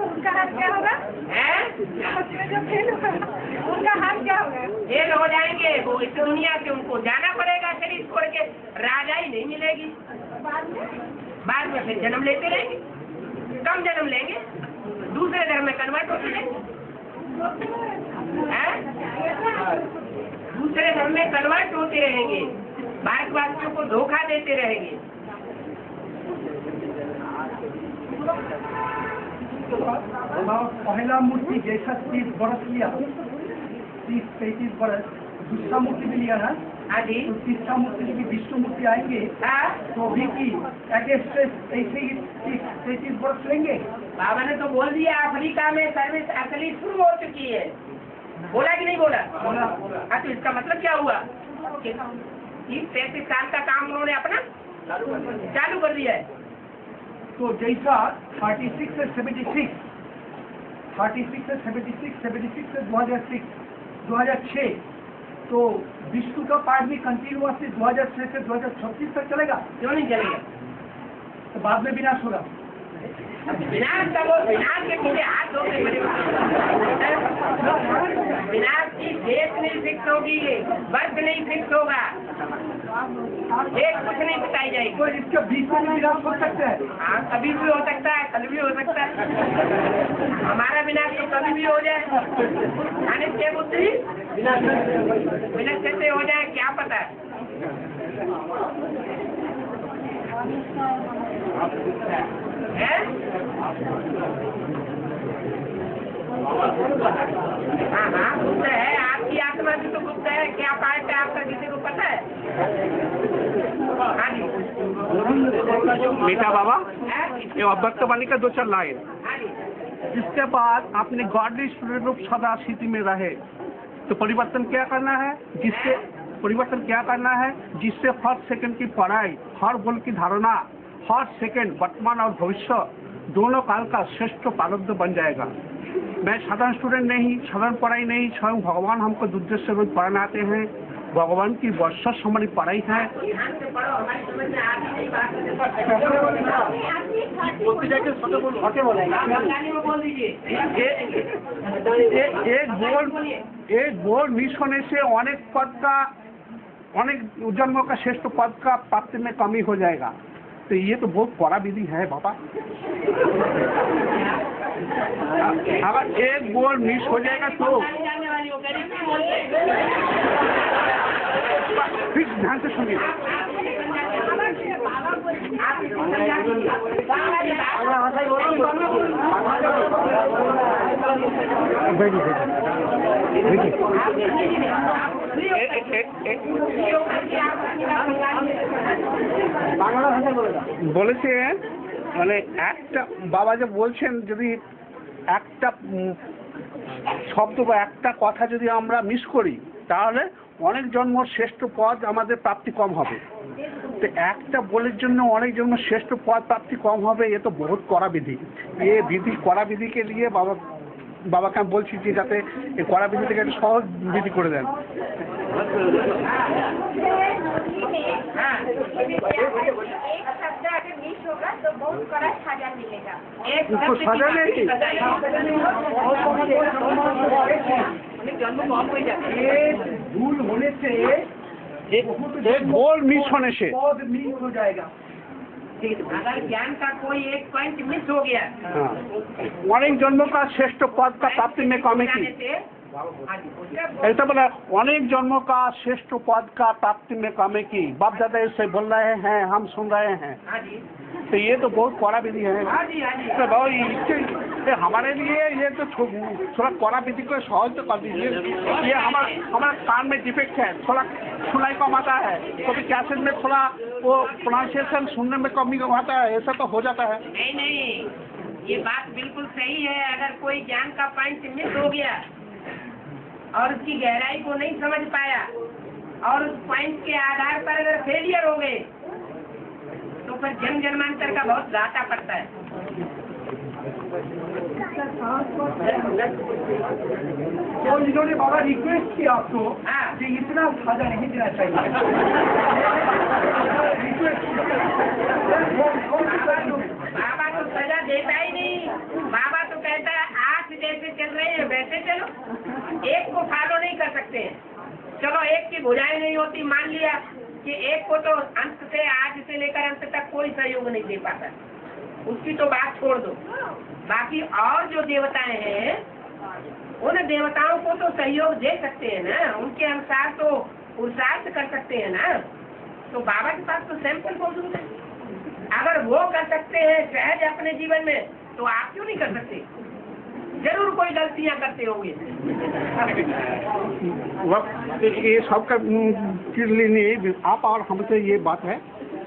उनका हाथ क्या होगा? उनका हाथ क्या होगा? जेल हो जाएंगे वो, इस दुनिया से उनको जाना पड़ेगा शरीर छोड़ के, राजा ही नहीं मिलेगी। बाद में फिर जन्म लेते रहेंगे, कम जन्म लेंगे, दूसरे धर्म में कन्वर्ट होते रहेंगे, दूसरे धर्म में कन्वर्ट होते रहेंगे, भारतवासियों को धोखा देते रहेंगे। पहला मूर्ति जैसा 30 बरस लिया, 30-35 बरस, दूसरा मूर्ति भी लिया ना। हाँ जी, तो तीसरा मूर्ति भी विष्णु मूर्ति आएंगे तो भी की ऐसे ही 30-35 बरस लेंगे। बाबा ने तो बोल दिया अफ्रीका में सर्विस असली शुरू हो चुकी है, बोला कि नहीं बोला? बोला। हाँ, तो इसका मतलब क्या हुआ कि 30-35 साल का काम उन्होंने अपना चालू कर दिया है। तो जैसा 36 से 76, 76 से 2006, तो विष्णु का पाठ भी कंटिन्यूअसली 2006 से 2036 तक चलेगा। क्यों नहीं चलेगा? तो बाद में विनाश होगा। विनाश का वो विनाश के पीछे हाथ धोते बड़े विनाश की डेट नहीं फिक्स होगी, वर्ष नहीं फिक्स होगा, डेट कुछ नहीं बताई जाएगी। तो इसके बीच में भी विनाश हो सकता है। हाँ, कभी भी हो सकता है, कल भी हो सकता है। हमारा विनाश तो कभी भी हो जाए। अनित्य बुद्धि विनाश कैसे हो जाए क्या पता है? हाँ हाँ गुप्त है, आपकी आत्मा भी तो गुप्त है। क्या पार्ट है आपका, किसी को पता है? हाँ जी मीठा बाबा, हाँ ये अभक्तवाणी का 2-4 लाइन। जी इसके बाद अपने गॉडली स्पिरिट रूप सदा स्थिति में रहे तो परिवर्तन क्या करना है? जिससे हर सेकंड की पढ़ाई, हर बोल की धारणा, हर सेकंड वर्तमान और भविष्य दोनों काल का श्रेष्ठ प्रारब्ध बन जाएगा। मैं साधारण स्टूडेंट नहीं, साधारण पढ़ाई नहीं, स्वयं भगवान हमको दूर से रोज पढ़ाने आते हैं। भगवान की वर्षों से हमारी पढ़ाई है। ध्यान से पढ़ो, हमारी समझ में आती नहीं बात। बोल दीजिए। एक बोल मिस होने से अनेक जन्मों का श्रेष्ठ पद का प्राप्ति में कमी हो जाएगा। तो ये तो बहुत कड़ा विधि है बाबा। अगर एक बोल मिस हो जाएगा तो फिर ध्यान से सुनिए। বলেছেন মানে একটা বাবা যে বলছেন যদি একটা শব্দ বা একটা কথা যদি আমরা মিস করি তাহলে অনেক জন্মর শ্রেষ্ঠ পদ আমাদের প্রাপ্তি কম হবে। তো একটা বলের জন্য অনেক জন্ম শ্রেষ্ঠ পদ প্রাপ্তি কম হবে, ये तो बहुत कड़ा विधि। ये विधि कड़ा विधि के लिए বাবাকে আমি বলছি যে যাতে এই কড়া বিধি থেকে একটা সহজ বিধি করে দেন। एक शब्द अगर मिस होगा तो बहुत बड़ा सजा मिलेगा। उसको सजा नहीं, भूल होने से एक बोल मिस होने से पद मिस हो जाएगा। अगर ज्ञान का कोई एक पॉइंट मिस हो गया অনেক জন্ম का श्रेष्ठ पद का प्राप्ति में कमी की ऐसा बोला, अनेक जन्मों का श्रेष्ठ पद का प्राप्ति में कमी की बाप दादा इससे बोल रहे हैं, हम सुन रहे हैं। तो ये तो बहुत कड़ा विधि है। तो बाबा ये हमारे लिए ये तो थोड़ा कड़ा विधि को सहज तो कर दीजिए। ये हमारा कान में डिफेक्ट है, थोड़ा सुनाई कम आता है, कभी कैसेट में थोड़ा वो प्रोनाउंसिएशन सुनने में कमी आता है, ऐसा तो हो जाता है। नहीं, ये बात बिल्कुल सही है। अगर कोई ज्ञान का पॉइंट मिस हो गया और उसकी गहराई को नहीं समझ पाया और उस पॉइंट के आधार पर अगर फेलियर हो गए तो फिर जन्म जन्मांतर का बहुत घाटा पड़ता है। तो इन्होंने बाबा रिक्वेस्ट किया आपको कि इतना सजा नहीं देना चाहिए। बाबा तो सजा देता ही नहीं। बाबा तो कहता है आज जैसे चल रहे हैं वैसे चलो। एक को फॉलो नहीं कर सकते हैं। चलो एक की भुजाएं नहीं होती, मान लिया कि एक को तो अंत से आज से लेकर अंत तक कोई सहयोग नहीं दे पाता, उसकी तो बात छोड़ दो। बाकी और जो देवताएं हैं उन देवताओं को तो सहयोग दे सकते हैं ना, उनके अनुसार तो पुरुषार्थ कर सकते हैं ना। तो बाबा के पास तो सैंपल मौजूद है। अगर वो कर सकते हैं सहज अपने जीवन में तो आप क्यों नहीं कर सकते? जरूर कोई गलतियां करते होंगे। ये सबका के लिए नहीं, आप और हमसे ये बात है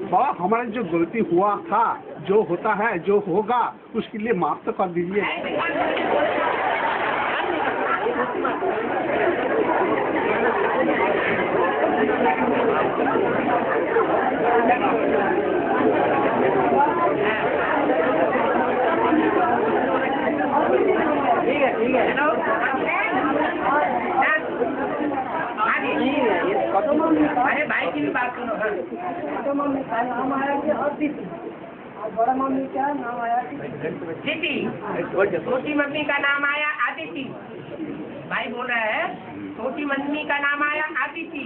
बाबा, हमारा जो गलती हुआ था, जो होता है, जो होगा, उसके लिए माफ तो कर दीजिए। ठीक है अरे भाई की भी बात सुनो। हमारा जो अतिथि बड़ा मम्मी क्या नाम आया? दीदी। छोटी मम्मी का नाम आया आदिति। भाई बोल रहा है छोटी मम्मी का नाम आया आदिति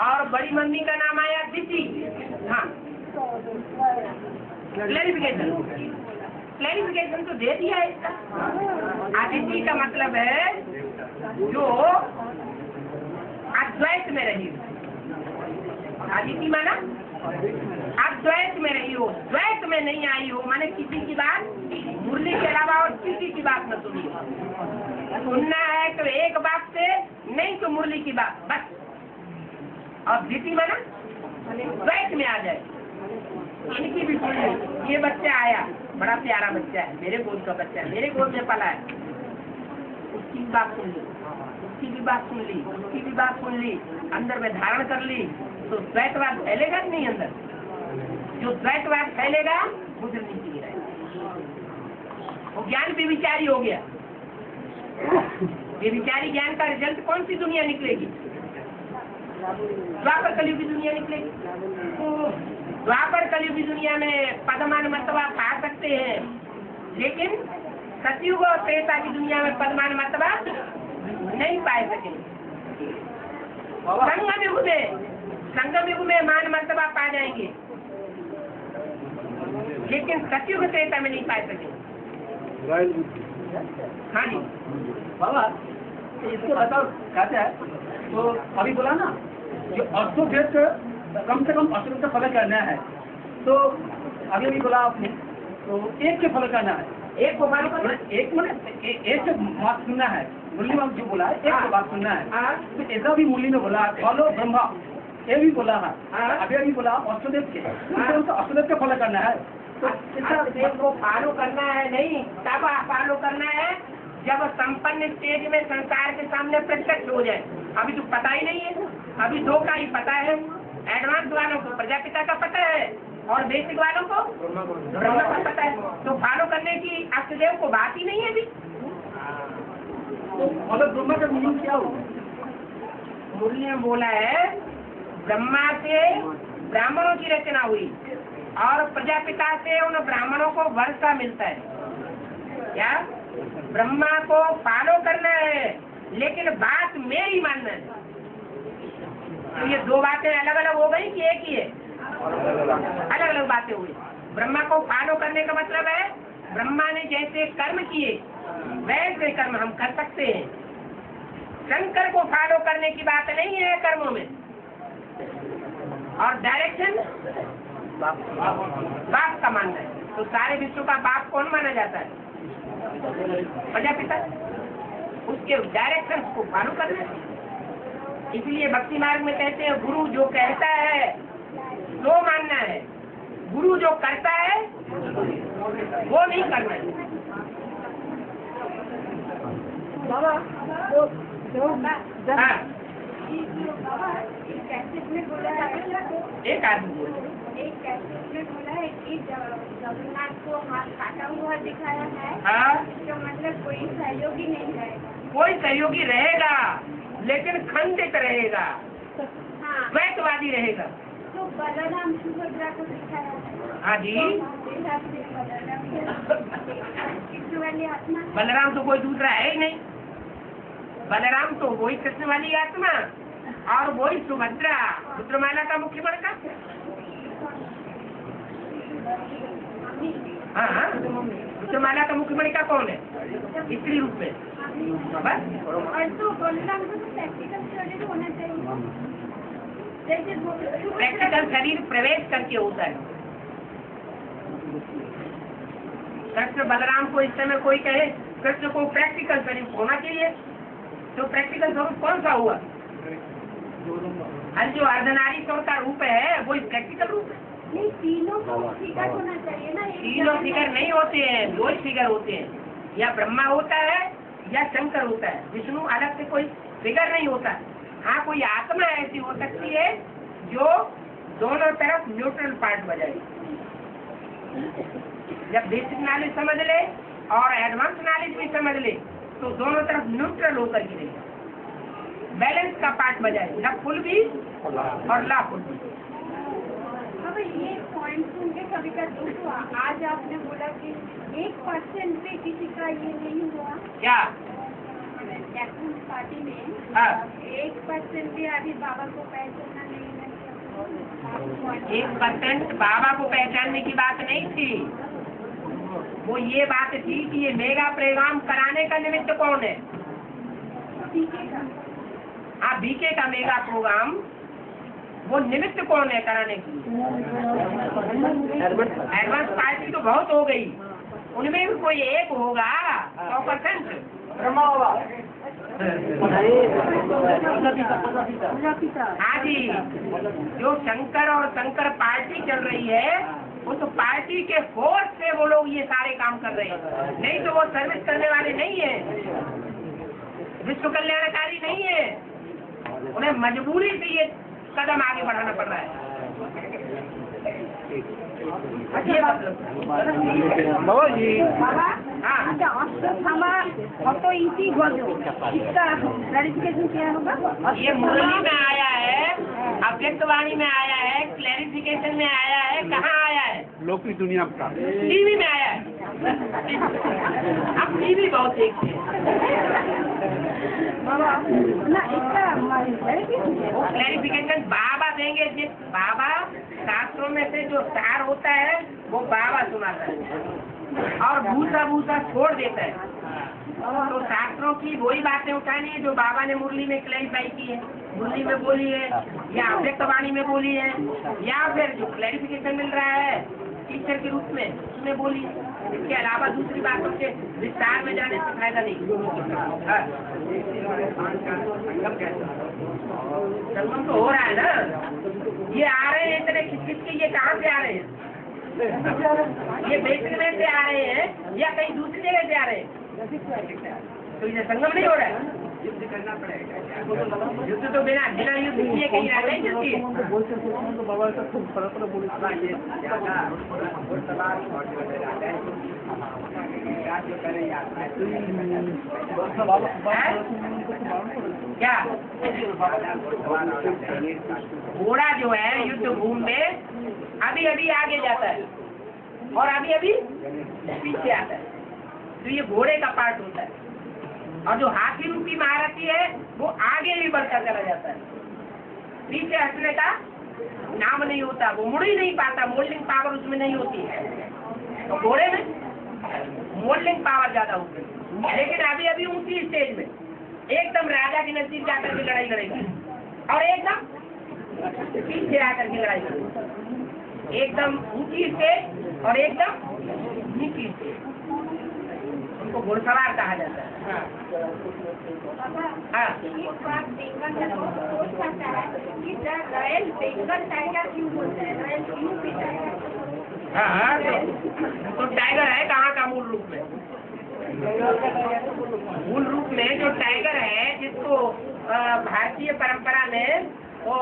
और बड़ी मम्मी का नाम आया दीदी। हाँ, क्लैरिफिकेशन तो दे दिया है इसका। आदिति का मतलब है जो अद्वैत में रही हो। आदिति माना अद्वैत में रही हो, द्वैत में नहीं आई हो, माने किसी की बात मुरली के अलावा और किसी की बात न सुनी हो। सुनना है तो एक बात से, नहीं तो मुरली की बात बस। और द्वितीय माना द्वैत में आ जाए। इनकी भी सुन ली। ये बच्चा आया, बड़ा प्यारा बच्चा है, मेरे गोद का बच्चा है, मेरे गोद में पला है, उसकी भी बात सुन ली, उसकी भी बात सुन ली, उसकी भी बात सुन ली, अंदर में धारण कर ली, तो द्वैतवाद फैलेगा कि नहीं अंदर? जो द्वैतवाद फैलेगा वो जल्दी नहीं रहेगा। वो ज्ञान बेविचारी हो गया। बेविचारी ज्ञान का रिजल्ट कौन सी दुनिया निकलेगी? द्वापर कलयुग की दुनिया निकलेगी। द्वापर कलयुग की दुनिया में पदमान मतवा पा सकते हैं, लेकिन सतयुग और त्रेता की दुनिया में पदमान मतवा नहीं पाए सकेंगे। संगम युग में मान मर्तबा पा जाएंगे, लेकिन सतयुग त्रेता में नहीं पाए सकेंगे। हाँ जी बाबा, इसको बताओ कहते हैं तो अभी बोला ना जो अर्थोवेद कम से कम अर्थोवेद का फल करना है, तो अभी भी बोला आपने, तो एक के फल करना है, एक को फॉलो करना, एक मैंने एक से बात सुनना है। मुरली में जो बोला है एक से बात सुनना है, तो ऐसा भी मुरली में बोला है फॉलो ब्रह्मा, ये भी बोला है। अभी बोला अर्थोवेद के, तो अर्थोवेद का फल करना है, तो अर्थोवेद को फॉलो करना है। नहीं, तब फॉलो करना है जब संपन्न स्टेज में संसार के सामने प्रत्यक्ष हो जाए। अभी तो पता ही नहीं है, अभी दो का ही पता है। एडवांस वालों को प्रजापिता का पता है और बेसिक वालों को ब्रह्मा का पता है। तो फॉलो करने की अष्टदेव को बात ही नहीं है अभी। तो मतलब ब्रह्मा का मीनिंग क्या हो? मुरली में बोला है ब्रह्मा से ब्राह्मणों की रचना हुई और प्रजापिता से उन ब्राह्मणों को वर्षा मिलता है। क्या ब्रह्मा को फॉलो करना है, लेकिन बात मेरी मानना है। तो ये दो बातें अलग अलग हो गई कि एक ही है? अलग अलग बातें हुई। ब्रह्मा को फॉलो करने का मतलब है ब्रह्मा ने जैसे कर्म किए वैसे कर्म हम कर सकते हैं। शंकर को फॉलो करने की बात नहीं है कर्मों में। और डायरेक्शन बाप का मानना है। तो सारे विश्व का बाप कौन माना जाता है? प्रजापिता। उसके डायरेक्शन को फॉलो करना है। इसलिए भक्ति मार्ग में कहते हैं गुरु जो कहता है वो मानना है, गुरु जो करता है वो नहीं करना है। बाबा हाँ, कैसेट में बोला है, एक आदमी बोल एक कैसेट में बोला है कि जगन्नाथ को हाथ काटा हुआ दिखाया है। हाँ, इसका मतलब कोई सहयोगी नहीं रहेगा। कोई सहयोगी रहेगा लेकिन खंडित रहेगा, हाँ, द्वैतवादी रहेगा। तो बलराम सुभद्रा को दिखाया है। हाँ जी, कृष्ण वाली आत्मा, बलराम तो कोई दूसरा है ही नहीं। बलराम तो वही कृष्ण वाली आत्मा और वही सुभद्रा रुद्रमाला का मुख्य बड़का। हाँ, रुद्रमाला का मुख्य बड़का कौन है? स्त्री रूप में। बस। और तो बलराम को प्रैक्टिकल शरीर होना चाहिए। जैसे प्रैक्टिकल शरीर प्रवेश करके होता है। कृष्ण बलराम को इस समय कोई कहे कृष्ण को प्रैक्टिकल शरीर होना चाहिए, तो प्रैक्टिकल स्वरूप कौन सा हुआ? अरे जो अर्धनारीश्वर का रूप है वो प्रैक्टिकल रूप है। नहीं, तीनों को फिगर होना चाहिए ना। तीनों फिगर नहीं होते हैं, दो ही फिगर होते हैं। या ब्रह्मा होता है या शंकर होता है। विष्णु अलग से कोई फिगर नहीं होता। हाँ, कोई आत्मा ऐसी हो सकती है जो दोनों तरफ न्यूट्रल पार्ट बजाएगी। जब बेसिक नॉलेज समझ ले और एडवांस नॉलेज भी समझ ले तो दोनों तरफ न्यूट्रल होकर गिरेगा, बैलेंस का पार्ट बजाए, ला फुल भी और ला फुल भी। बाबा ये पॉइंट सुन के कभी का दुख हुआ। आज आपने बोला कि 1% पे किसी का ये नहीं हुआ क्या एक्टिव पार्टी में, हाँ 1% भी अभी बाबा को पहचाना नहीं है। 1% बाबा को पहचानने की बात नहीं थी, वो ये बात थी कि ये मेगा प्रोग्राम कराने का निमित्त कौन है। हाँ बीके का मेगा प्रोग्राम, वो निमित्त कौन है कराने की। एडवांस पार्टी तो बहुत हो गई, उनमें भी कोई एक होगा 100%। हाँ जी, जो शंकर और शंकर पार्टी चल रही है, वो तो पार्टी के फोर्स से वो लोग ये सारे काम कर रहे हैं, नहीं तो वो सर्विस करने वाले नहीं है, विश्व कल्याणकारी नहीं है, उन्हें मजबूरी से ये कदम आगे बढ़ाना पड़ रहा है। बाबा जी हाँ अच्छा, तो इसी इसका क्लैरिफिकेशन क्या होगा। ये मुरली में आया है, अव्यक्तवाणी में आया है, क्लैरिफिकेशन में आया है, कहाँ आया है। लोकी दुनिया का टीवी में आया है। अब टीवी बहुत देखते हैं। ना इसका क्लैरिफिकेशन बाबा देंगे, जिस बाबा शास्त्रों में से जो सार होता है वो बाबा सुनाता है और भूसा भूसा छोड़ देता है। तो शास्त्रों की वही बातें उठानी है जो बाबा ने मुरली में क्लैरिफाई की है, मुरली में बोली है या अव्यक्तवाणी में बोली है, या फिर जो क्लैरिफिकेशन मिल रहा है टीचर के रूप में उसमें बोली है। इसके अलावा दूसरी बातों के विस्तार में जाने से फायदा नहीं। संगम तो हो रहा है ना, ये आ रहे हैं इतने खिच के, ये कहाँ से आ रहे हैं। ये बेचने से आ रहे हैं या कहीं दूसरी जगह से आ रहे हैं। तो ये संगम नहीं हो रहा है, युद्ध करना पड़ेगा। युद्ध तो बिना युद्ध किए कहीं रह नहीं सकती है। क्या घोड़ा जो है युद्ध भूमि में अभी अभी आगे जाता है और अभी अभी पीछे आता है, तो ये घोड़े का पार्ट होता है। और जो हाथी रूपी महारथी है वो आगे भी बढ़ता चला जाता है, पीछे हटने का नाम नहीं होता, वो मुड़ ही नहीं पाता, मोल्डिंग पावर उसमें नहीं होती है। तो घोड़े में मोल्डिंग पावर ज्यादा होती है, लेकिन अभी अभी ऊंची स्टेज में एकदम राजा के नजदीक जाकर के लड़ाई लड़ेगी और एकदम पीछे आकर के लड़ाई लड़ेगी, एकदम ऊंची स्टेज और एकदम नीची स्टेज। उनको घुड़सवार कहा जाता है। हाँ एक बात बंगाल का सोच सकता है कि रॉयल बंगाल टाइगर क्यों बोलते हैं, रॉयल यूपी टाइगर। हाँ तो टाइगर है कहाँ का मूल रूप में। मूल रूप में जो टाइगर है जिसको भारतीय परंपरा में वो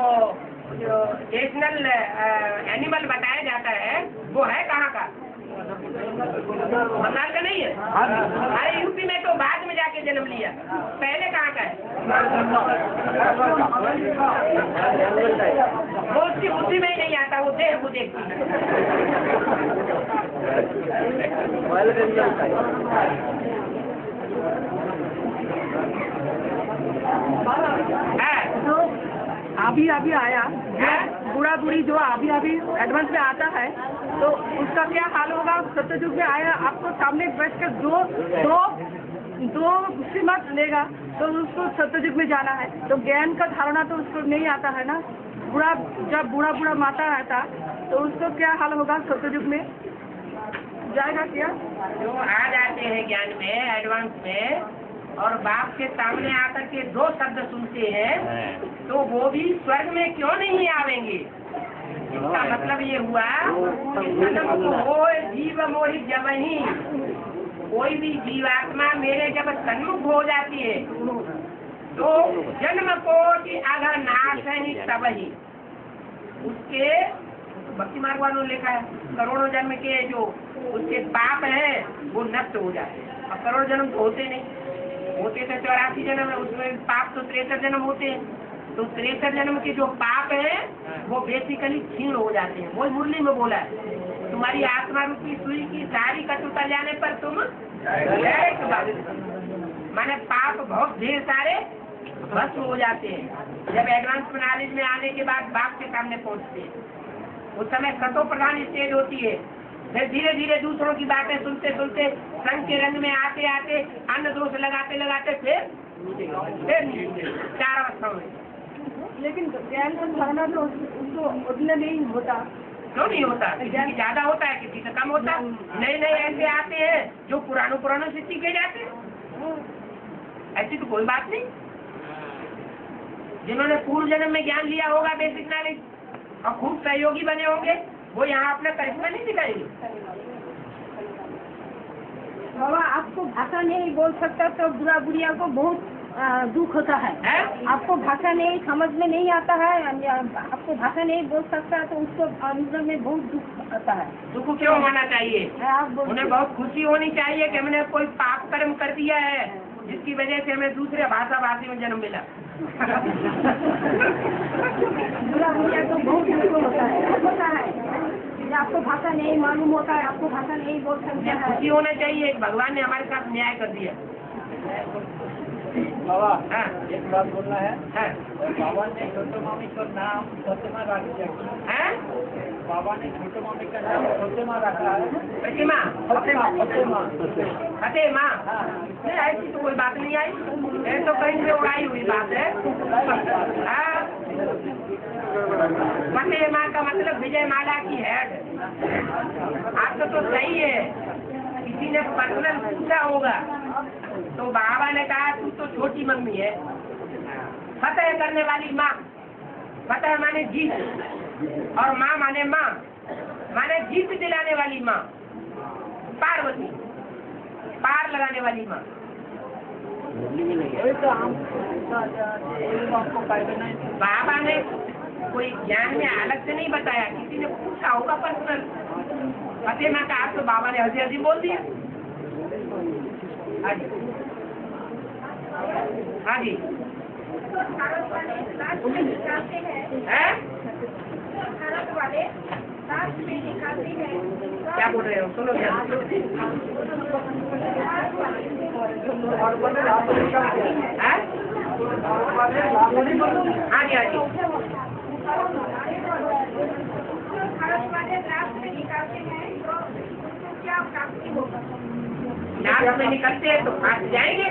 जो नेशनल एनिमल बताया जाता है वो है कहाँ का, बंगाल का नहीं है। अरे यूपी में तो बाद में जाके जन्म लिया, पहले कहाँ का है। वो उसकी बुद्धि में ही नहीं आता, वो देह को देखती है। तो अभी आया बूढ़ा बूढ़ी जो अभी एडवांस में आता है, तो उसका क्या हाल होगा। सत्ययुग में आया, आपको सामने बैठकर दो श्रीमत लेगा, तो उसको सत्ययुग में जाना है, तो ज्ञान का धारणा तो उसको नहीं आता है ना। जब बूढ़ा माता रहता तो उसको क्या हाल होगा, सत्ययुग में जाएगा क्या। जो आ जाते हैं ज्ञान में एडवांस में और बाप के सामने आकर के दो शब्द सुनते हैं, तो वो भी स्वर्ग में क्यों नहीं आवेंगे। इसका मतलब ये हुआ हो जीव मोहित जब ही कोई भी जीवात्मा मेरे जब सन्मुख हो जाती है तो जन्म कोटि अगर नाश ही तब ही उसके भक्ति मार्ग वालों ने लिखा है करोड़ों जन्म के जो उसके पाप हैं वो नष्ट हो जाते हैं। अब करोड़ जन्म तो होते नहीं, होते थे 84 जन्म है, उसमें पाप तो 63 जन्म होते हैं, तो 63 जन्म के जो पाप हैं वो बेसिकली क्षीण हो जाते हैं। वो मुरली में बोला है, तुम्हारी आत्मा रूपी सुई की सारी कटुता जाने पर तुम डायरेक्ट माने पाप बहुत ढेर सारे भस्म हो जाते हैं। जब एडवांस नॉलेज में आने के बाद बाप के सामने पहुंचते हैं, उस समय सतो प्रधान स्टेज होती है। फिर धीरे धीरे दूसरों की बातें सुनते सुनते संग के रंग में आते आते अन्य दोष लगाते लगाते फिर 4 अवस्थाओं में। लेकिन ज्ञान को धारणा तो उसको उतना नहीं होता। क्यों नहीं होता? किसी की ज्यादा होता है, किसी का कम होता है। नए नए ऐसे आते हैं जो पुरानों से सीखे जाते हैं। ऐसी तो कोई बात नहीं। जिन्होंने पूर्व जन्म में ज्ञान लिया होगा, बेसिक नॉलेज, और खूब सहयोगी बने होंगे, वो यहाँ अपना करिश्मा नहीं दिखाएंगे। बाबा आपको भाषा नहीं बोल सकता तो बुरा बुढ़िया को बहुत दुख होता है। आपको भाषा नहीं समझ में नहीं आता है, आपको भाषा नहीं बोल सकता तो उसको अंदर में बहुत दुख आता है। दुख क्यों होना चाहिए? उन्हें बहुत खुशी होनी चाहिए कि हमने कोई पाप कर्म कर दिया है जिसकी वजह से हमें दूसरे भाषी में जन्म मिला। बुरा बुढ़िया को बहुत दुख होता है। आपको भाषा नहीं मालूम होता है, आपको भाषा नहीं बोल सकते हैं। खुशी होना चाहिए, भगवान ने हमारे साथ न्याय कर दिया। बाबा एक बात बोलना है। बाबा ने छोटे मामी का नाम प्रतिमा रख दिया। बाबा ने छोटे मामी का नाम प्रतिमा रखा है। प्रतिमा फतेमा। ऐसी तो कोई बात नहीं आई, ये तो कहीं से उड़ाई हुई बात है। फतेमा का मतलब विजय माला की हेड। आपका तो सही है, किसी ने पर्सनल पूछा होगा तो बाबा ने कहा तू तो छोटी मम्मी है। फतेह करने वाली माँ, फतेह माने जीत, और माँ माने माँ, माने जीत दिलाने वाली माँ। पार्वती पार लगाने वाली माँ। बाबा ने कोई ज्ञान में अलग से नहीं बताया, किसी ने पूछा होगा पर्सनल। फतेमा का आप तो बाबा ने हंसी हंसी बोल दिया। हाँ जी हाँ जी। क्या बोल रहे हो? सुनो क्या। हाँ जी हाँ जी। लास्ट में निकलते हैं तो फांस जाएंगे।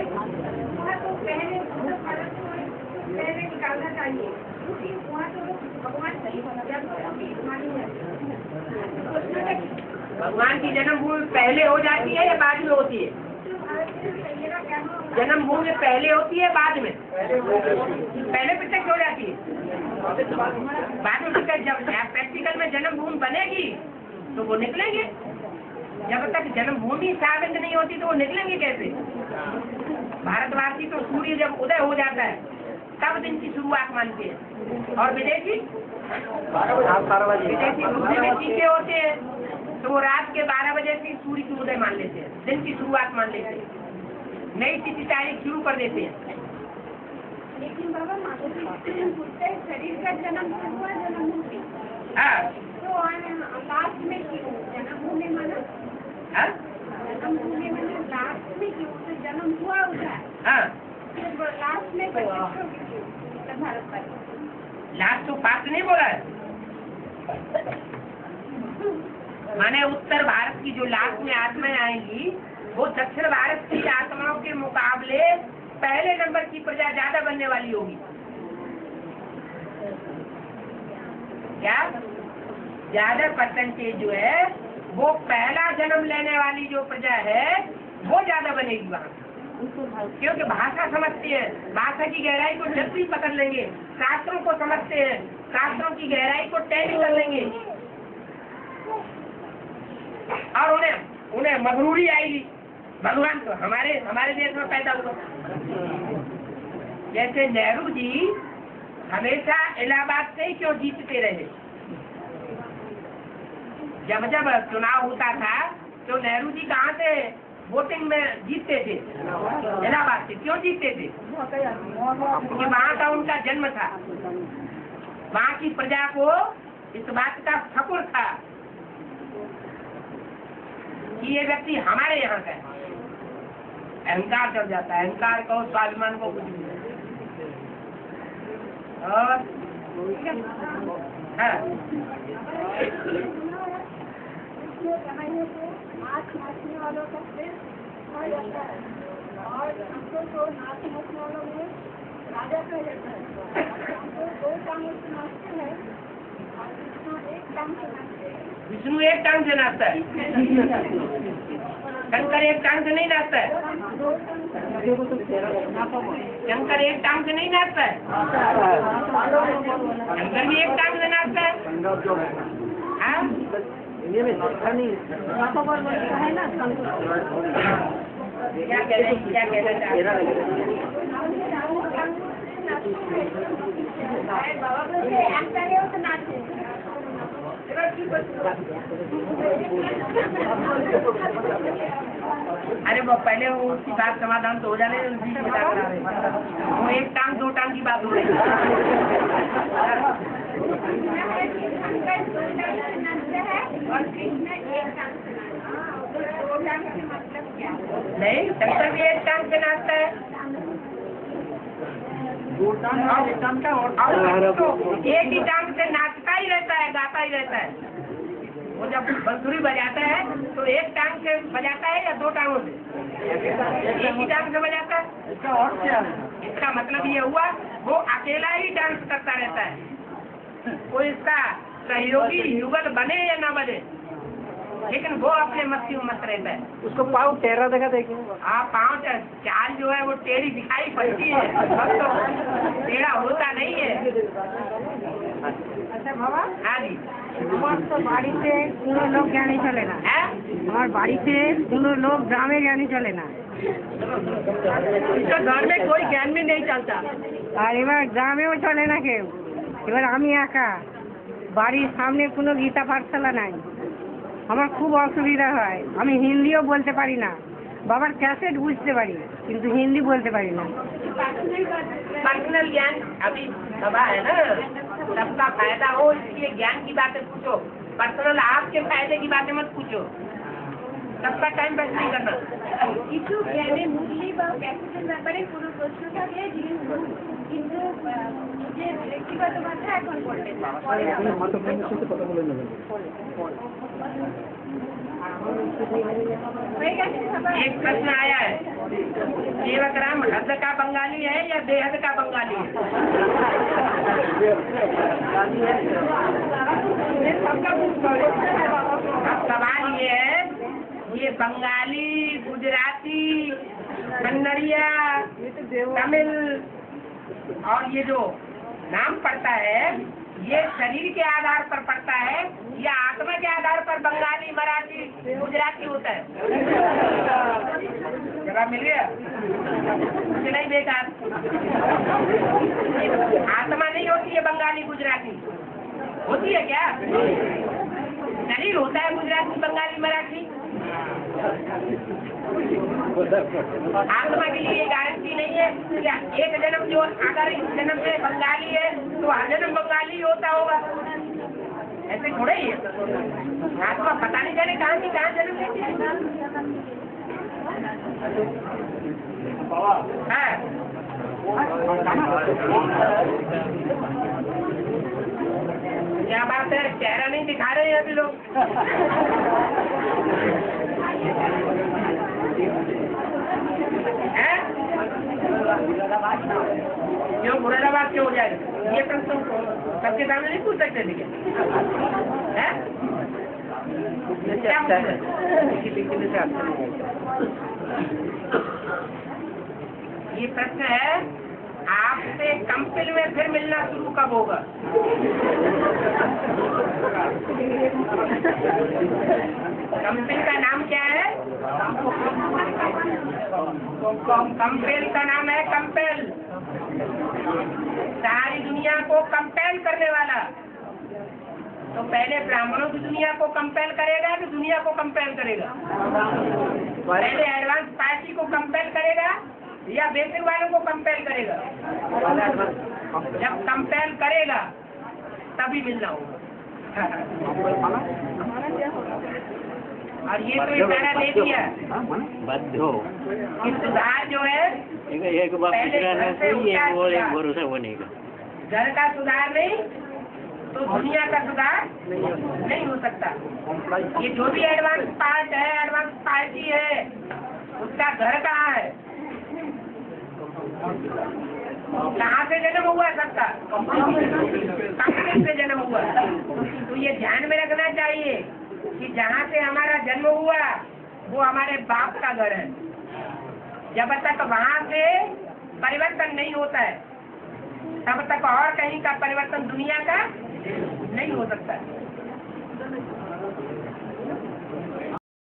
पहले निकालना चाहिए, वहाँ तो भगवान भगवान की जन्मभूमि पहले हो जाती है या बाद में होती है? जन्मभूमि पहले होती है बाद में? पहले प्रत्यक्ष हो जाती है, बाद में प्रत्यक्ष। जब प्रैक्टिकल में जन्मभूमि बनेगी तो वो निकलेंगे। जब तक जन्मभूमि साबित नहीं होती तो वो निकलेंगे कैसे? भारतवासी तो सूर्य जब उदय हो जाता है तब दिन की शुरुआत मानते हैं, और विदेशी बुद्धि में सीखे होते हैं तो वो रात के 12 बजे से सूर्य की उदय मान लेते हैं, दिन की शुरुआत मान लेते हैं, नई तिथि तारीख शुरू कर देते हैं। लेकिन बाबा शरीर का जन्म हुआ जन्मभूमि, तो लास्ट में क्यों जन्मभूमि माना? जन्मभूमि माना लास्ट में क्यों? तो जन्म हुआ उसका लास्ट में भारत पर लास्ट तो पास नहीं बोला है, माने उत्तर भारत की जो लास्ट में आत्माएं आएंगी वो दक्षिण भारत की आत्माओं के मुकाबले पहले नंबर की प्रजा ज्यादा बनने वाली होगी। क्या ज्यादा परसेंटेज जो है वो पहला जन्म लेने वाली जो प्रजा है वो ज्यादा बनेगी वहाँ, क्योंकि भाषा समझते हैं, भाषा की गहराई को जल्दी पकड़ लेंगे, शास्त्रों को समझते हैं, शास्त्रों की गहराई को टैली कर लेंगे, और उन्हें मगरूरी आएगी। भगवान तो हमारे देश में पैदा हुआ। जैसे नेहरू जी हमेशा इलाहाबाद से ही क्यों जीतते रहे? जब चुनाव होता था तो नेहरू जी कहाँ से वोटिंग में जीतते थे? इलाहाबाद से। क्यों जीतते थे? क्योंकि वहाँ का उनका जन्म था। वहाँ की प्रजा को इस बात का फक्र था कि ये व्यक्ति हमारे यहाँ का है। अहंकार चढ़ जाता है, अहंकार को, स्वाभिमान को कुछ नहीं। और हाँ, वालों का सिर और हमको तो नाचने वालों में राजा का रहता है। हमको 2 टांगों से नाचते हैं और विष्णु 1 टांग से नाचते हैं। विष्णु 1 टांग से नाचता है, शंकर 1 टांग से नहीं नाचता है। शंकर 1 टांग से नहीं नाचता है, शंकर भी 1 टांग से नाचता है। हाँ? है ना क्या कह रहे हैं, क्या कहना चाह रहे अरे वो पहले उसकी बात समाधान तो हो जाने, बीच में क्या करा रहे हैं? वो 1 टांग 2 टांग की बात हो रही और कृष्ण 1 टांग से नाचते हैं। 2 टांग से मतलब क्या? नहीं, शंकर भी 1 टांग से नाचता है। 2 टांग और 1 टांग का और तो 1 ही टांग से नाचता ही रहता है, गाता ही रहता है। वो जब बंसुरी बजाता है तो 1 टांग से बजाता है या 2 टांगों से? 1 ही टांग से बजाता है। इसका और क्या है? इसका मतलब ये हुआ वो अकेला ही डांस करता रहता है, कोई इसका सहयोगी युगल बने या ना बने, लेकिन वो अपने मस्ती में मस्त रहता है। उसको पाँव टेढ़ा देखा देखिए। हाँ, पाँव चाल जो है वो टेढ़ी दिखाई पड़ती है, सब तो टेढ़ा होता नहीं है। अच्छा बाबा, हाँ जी। हमारे तो बाड़ी से কোনো লোক জ্ঞানী চলে না। है? আমার বাড়িতে কোনো লোক গ্রামে জ্ঞানী চলে না। इसका घर में कोई ज्ञान में नहीं चलता। আর এবার গ্রামেও চলে না কেউ। এবার আমি একা, বাড়ির সামনে কোনো গীতা পাঠশালা নাই। আমার খুব অসুবিধা হয়, আমি হিন্দিও বলতে পারি না। বাবার ক্যাসেট বুঝতে পারি কিন্তু হিন্দি বলতে পারি না। पर्सनल ज्ञान अभी सभा है ना, सबका फायदा हो इसलिए ज्ञान की बातें पूछो, पर्सनल आपके फायदे की बातें मत पूछो, सबका टाइम वेस्ट नहीं करना। কিছু জ্ঞানের মূল্যে বা ক্যাপিটাল ব্যাপারে কোনো প্রশ্ন থাকলে জিজ্ঞেস করুন, কিন্তু নিজের ব্যক্তিগত কথা এখন বলবেন না। হয়ে গেছে সবার? एक प्रश्न आया है, सेवक राम हद का बंगाली है या बेहद का बंगाली है? अब सवाल ये है, ये बंगाली, गुजराती, कन्नड़िया, तमिल और ये जो नाम पड़ता है ये शरीर के आधार पर पड़ता है या आत्मा के आधार पर बंगाली, मराठी, गुजराती होता है? जवाब मिल गया कि नहीं? बेकार। आत्मा नहीं होती है बंगाली गुजराती, होती है क्या? शरीर होता है गुजराती, बंगाली, मराठी। आत्मा के लिए गारंटी नहीं है क्या एक जन्म जो अगर इस जन्म में बंगाली है तो हर जन्म बंगाली होता होगा? ऐसे थोड़ा ही है। आत्मा पता नहीं जाने कहाँ की कहाँ जन्म लेती है। हाँ। क्या बात है, चेहरा नहीं दिखा रहे हैं अभी लोग? है? क्यों मुरादाबाद क्यों हो जाएगा? ये प्रश्न सबके सामने नहीं पूछ सकते थे क्या? है? क्या ये प्रश्न है, आपसे कंपिल में फिर मिलना शुरू कब होगा? कंपिल का नाम क्या है? कंपेल का नाम है कंपेल, सारी दुनिया को कंपेल करने वाला। तो पहले ब्राह्मणों की दुनिया को कंपेल करेगा कि दुनिया को कंपेल करेगा? पहले एडवांस पार्टी को कंपेल करेगा या बेसिक वालों को कंपेल करेगा? जब कंपेल करेगा तभी मिलना होगा। हमारा क्या होगा? और ये तो इशारा दे दिया बद्धो कि सुधार जो है एक बार पहले घर से एक वो एक उतार भरोसा बनेगा। घर का सुधार नहीं तो दुनिया का सुधार नहीं हो सकता। ये जो भी एडवांस पार्ट है, एडवांस पार्टी है, उसका घर कहाँ है? कहाँ से जन्म हुआ सबका? कहाँ से जन्म हुआ? तो ये ध्यान में रखना चाहिए कि जहाँ से हमारा जन्म हुआ वो हमारे बाप का घर है। जब तक वहाँ से परिवर्तन नहीं होता है तब तक और कहीं का परिवर्तन दुनिया का नहीं हो सकता है।